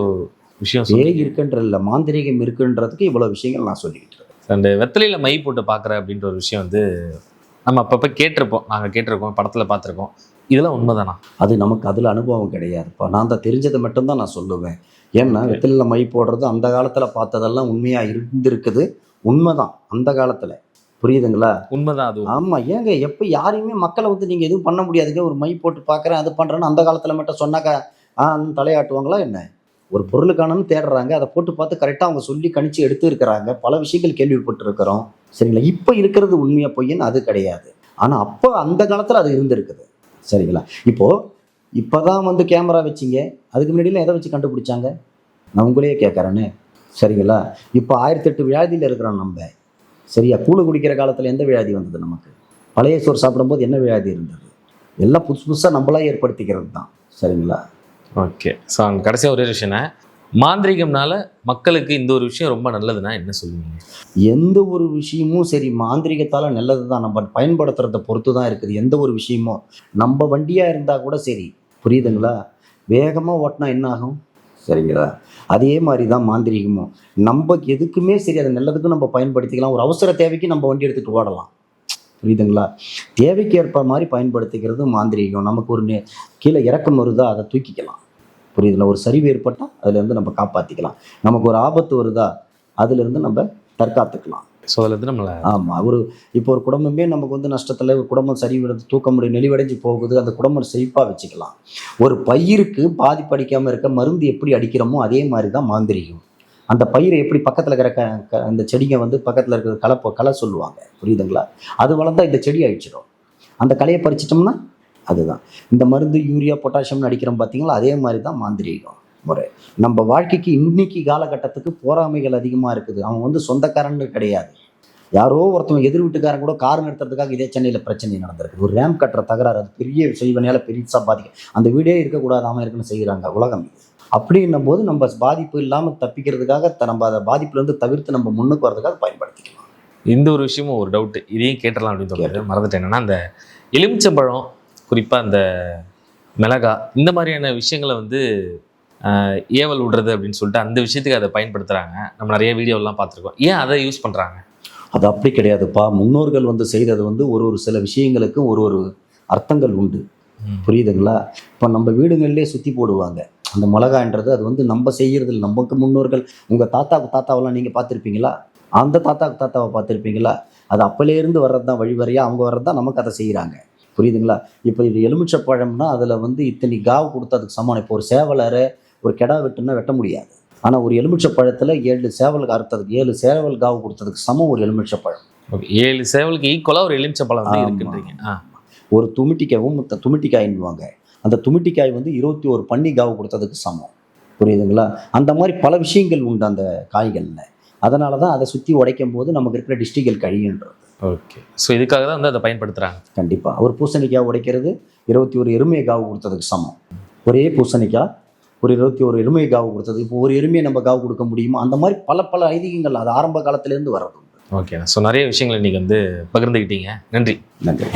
[SPEAKER 1] விஷயம்,
[SPEAKER 2] பேய் இருக்குன்ற இல்லை, மாந்திரிகம் இருக்குன்றதுக்கு இவ்வளோ விஷயங்கள் நான் சொல்லிக்கிட்டு இருக்கேன்.
[SPEAKER 1] அந்த வெத்தலையில் மை போட்டு பார்க்குற அப்படின்ற ஒரு விஷயம் வந்து நம்ம அப்பப்போ நாங்கள் கேட்டிருக்கோம், படத்தில் பார்த்துருக்கோம். இதெல்லாம் உண்மைதானா?
[SPEAKER 2] அது நமக்கு அதில் அனுபவம் கிடையாதுப்பா. நான் தான் தெரிஞ்சதை மட்டும்தான் நான் சொல்லுவேன். ஏன்னா வெத்தலையில் மை போடுறது அந்த காலத்தில் பார்த்ததெல்லாம் உண்மையாக இருந்திருக்குது, உண்மைதான் அந்த காலத்தில். புரியுதுங்களா?
[SPEAKER 1] உண்மைதான் அது.
[SPEAKER 2] ஆமாம். ஏங்க எப்போ யாரையுமே மக்களை வந்து நீங்கள் எதுவும் பண்ண முடியாதுங்க. ஒரு மை போட்டு பார்க்குறேன் அது பண்ணுறேன்னு அந்த காலத்தில் மட்டும் சொன்னாக்கா தலையாட்டுவாங்களா என்ன? ஒரு பொருளுக்கானு தேடுறாங்க, அதை போட்டு பார்த்து கரெக்டாக அவங்க சொல்லி கணிச்சு எடுத்து இருக்கிறாங்க. பல விஷயங்கள் கேள்விப்பட்டு இருக்கிறோம். சரிங்களா? இப்போ இருக்கிறது உண்மையாக பொய்ன்னு அது கிடையாது. ஆனால் அப்போ அந்த காலத்தில் அது இருந்திருக்குது. சரிங்களா? இப்போ தான் வந்து கேமரா வச்சிங்க, அதுக்கு முன்னாடிலாம் எதை வச்சு கண்டுபிடிச்சாங்க? நான் உங்களையே கேட்குறேன்னு. சரிங்களா? இப்போ 1008 வியாதியில் இருக்கிறோம் நம்ம. சரியா? கூழு குடிக்கிற காலத்தில் எந்த வியாதி வந்தது நமக்கு? பழைய சோறு சாப்பிடும்போது என்ன வியாதி இருந்தது? எல்லாம் புதுசாக நம்மளாக ஏற்படுத்திக்கிறது தான். சரிங்களா?
[SPEAKER 1] ஓகே. ஸோ அங்கே கடைசியாக ஒரே விஷயம்னா, மாந்திரிகம்னால மக்களுக்கு இந்த ஒரு விஷயம் ரொம்ப நல்லதுன்னா என்ன சொல்லுவீங்க?
[SPEAKER 2] எந்த ஒரு விஷயமும் சரி, மாந்திரிகத்தால் நல்லது தான். நம்ம பயன்படுத்துறத பொறுத்து தான் இருக்குது. எந்த ஒரு விஷயமும் நம்ம வண்டியாக இருந்தால் கூட சரி, புரியுதுங்களா? வேகமாக ஓட்டினா என்ன ஆகும்? சரிங்களா? அதே மாதிரி தான் மாந்திரிகமும். நம்ம எதுக்குமே சரி, அது நல்லதுக்கும் நம்ம பயன்படுத்திக்கலாம். ஒரு அவசர தேவைக்கு நம்ம வண்டி எடுத்துகிட்டு ஓடலாம். புரியுதுங்களா? தேவைக்கு ஏற்ப மாதிரி பயன்படுத்திக்கிறது மாந்திரீகம். நமக்கு ஒரு கீழே இறக்கம் வருதா அதை தூக்கிக்கலாம். புரியுதுங்களா? ஒரு சரிவு ஏற்பட்டால் அதுலேருந்து நம்ம காப்பாற்றிக்கலாம். நமக்கு ஒரு ஆபத்து வருதா அதுலேருந்து நம்ம தற்காத்துக்கலாம்.
[SPEAKER 1] ஸோ அதுலேருந்து நம்மளை
[SPEAKER 2] ஆமாம். இப்போ ஒரு குடும்பமே நமக்கு வந்து நஷ்டத்தில் ஒரு குடும்பம் சரிவிடுறது தூக்க முடியும் நெளிவடைஞ்சு போகுது, அந்த குடும்பம் செழிப்பாக வச்சுக்கலாம். ஒரு பயிருக்கு பாதிப்படிக்காமல் இருக்க மருந்து எப்படி அடிக்கிறோமோ அதே மாதிரி தான் மாந்திரீகம். அந்த பயிரை எப்படி பக்கத்தில் இருக்கிற அந்த செடிங்க வந்து பக்கத்தில் இருக்கிற களை சொல்லுவாங்க. புரியுதுங்களா? அது வளர்ந்தா இந்த செடி அழிச்சிடும். அந்த களையை பறிச்சிட்டோம்னா அதுதான். இந்த மருந்து யூரியா பொட்டாசியம்னு அடிக்கிறோம் பார்த்தீங்களா, அதே மாதிரி தான் மாந்திரீகம் முறை. நம்ம வாழ்க்கைக்கு இன்னைக்கு காலகட்டத்துக்கு போராமைகள் அதிகமாக இருக்குது. அவன் வந்து சொந்தக்காரன்னு கிடையாது. யாரோ ஒருத்தவங்க எதிர் வீட்டுக்காரன் கூட கார் நிறுத்துறதுக்காக இதே சென்னையில் பிரச்சனை நடந்திருக்கு. ஒரு ரேம்ப் கட்டுற தகராறு, அது பெரிய செய்வனையால் பெருசாக பாதிக்கும். அந்த வீடே இருக்கக்கூடாது, அவன் இருக்குன்னு செய்கிறாங்க உலகம். அப்படின்னும் போது நம்ம பாதிப்பு இல்லாமல் தப்பிக்கிறதுக்காக நம்ம அதை பாதிப்புலேருந்து தவிர்த்து நம்ம முன்னுக்கு வரதுக்காக பயன்படுத்திக்கலாம்.
[SPEAKER 1] இந்த ஒரு விஷயமும் ஒரு டவுட், இதையும் கேட்டலாம் அப்படின்னு சொல்லிட்டு மறந்துட்டேன். என்னன்னா அந்த எலுமிச்சம்பழம், குறிப்பாக அந்த மிளகா, இந்த மாதிரியான விஷயங்களை வந்து ஏவல் விடுறது அப்படின்னு சொல்லிட்டு அந்த விஷயத்துக்கு அதை பயன்படுத்துகிறாங்க. நம்ம நிறைய வீடியோலாம் பார்த்துருக்கோம். ஏன் அதை யூஸ் பண்ணுறாங்க?
[SPEAKER 2] அது அப்படி கிடையாதுப்பா. முன்னோர்கள் வந்து செய்தது வந்து ஒரு சில விஷயங்களுக்கு ஒரு அர்த்தங்கள் உண்டு. புரியுதுங்களா? இப்போ நம்ம வீடுகளிலே சுற்றி போடுவாங்க அந்த மிளகான்றது. அது வந்து நம்ம செய்கிறது இல்லை. நமக்கு முன்னோர்கள், உங்கள் தாத்தாவெல்லாம் நீங்கள் பார்த்துருப்பீங்களா? அந்த தாத்தாவை பார்த்துருப்பீங்களா? அது அப்போலேருந்து வர்றது தான், வழிவரையாக அவங்க வர்றது தான் நமக்கு அதை செய்கிறாங்க. புரியுதுங்களா? இப்போ இது எலுமிச்சை பழம்னா அதில் வந்து இத்தனை காவு கொடுத்து அதுக்கு சமானம். இப்போ ஒரு சேவலரை ஒரு கெடா வெட்டுன்னா வெட்ட முடியாது. ஆனால் ஒரு எலுமிச்சை பழத்தில் 7 சேவல் அறுத்ததுக்கு 7 சேவல் காவு கொடுத்ததுக்கு சமம் ஒரு எலுமிச்சை பழம்.
[SPEAKER 1] ஓகே, 7 சேவலுக்கு ஈக்குவலாக ஒரு எலுமிச்சை பழம் வந்து இருக்குன்றீங்க.
[SPEAKER 2] ஒரு துமிட்டிக்காய்வாங்க. அந்த துமிட்டிக்காய் வந்து 21 பன்னி காவு கொடுத்ததுக்கு சமம். புரியுதுங்களா? அந்த மாதிரி பல விஷயங்கள் உண்டு அந்த காய்களில். அதனால தான் அதை சுற்றி உடைக்கும் போது நமக்கு இருக்கிற டிஸ்ட்ரிக்கள் கழியுன்றது.
[SPEAKER 1] ஓகே, ஸோ இதுக்காக தான் வந்து அதை பயன்படுத்துகிறாங்க.
[SPEAKER 2] கண்டிப்பாக. ஒரு பூசணிக்காய் உடைக்கிறது 21 எருமையை காவு கொடுத்ததுக்கு சமம். ஒரே பூசணிக்காய் ஒரு 21 எருமையை காவு கொடுத்தது. இப்போ ஒரு எருமையை நம்ம காவு கொடுக்க முடியுமா? அந்த மாதிரி பல ஐதீகங்கள் அது ஆரம்ப காலத்திலேருந்து வர்றது.
[SPEAKER 1] ஓகே, ஸோ நிறைய விஷயங்கள் இன்றைக்கி வந்து பகிர்ந்துக்கிட்டீங்க. நன்றி.
[SPEAKER 2] நன்றி.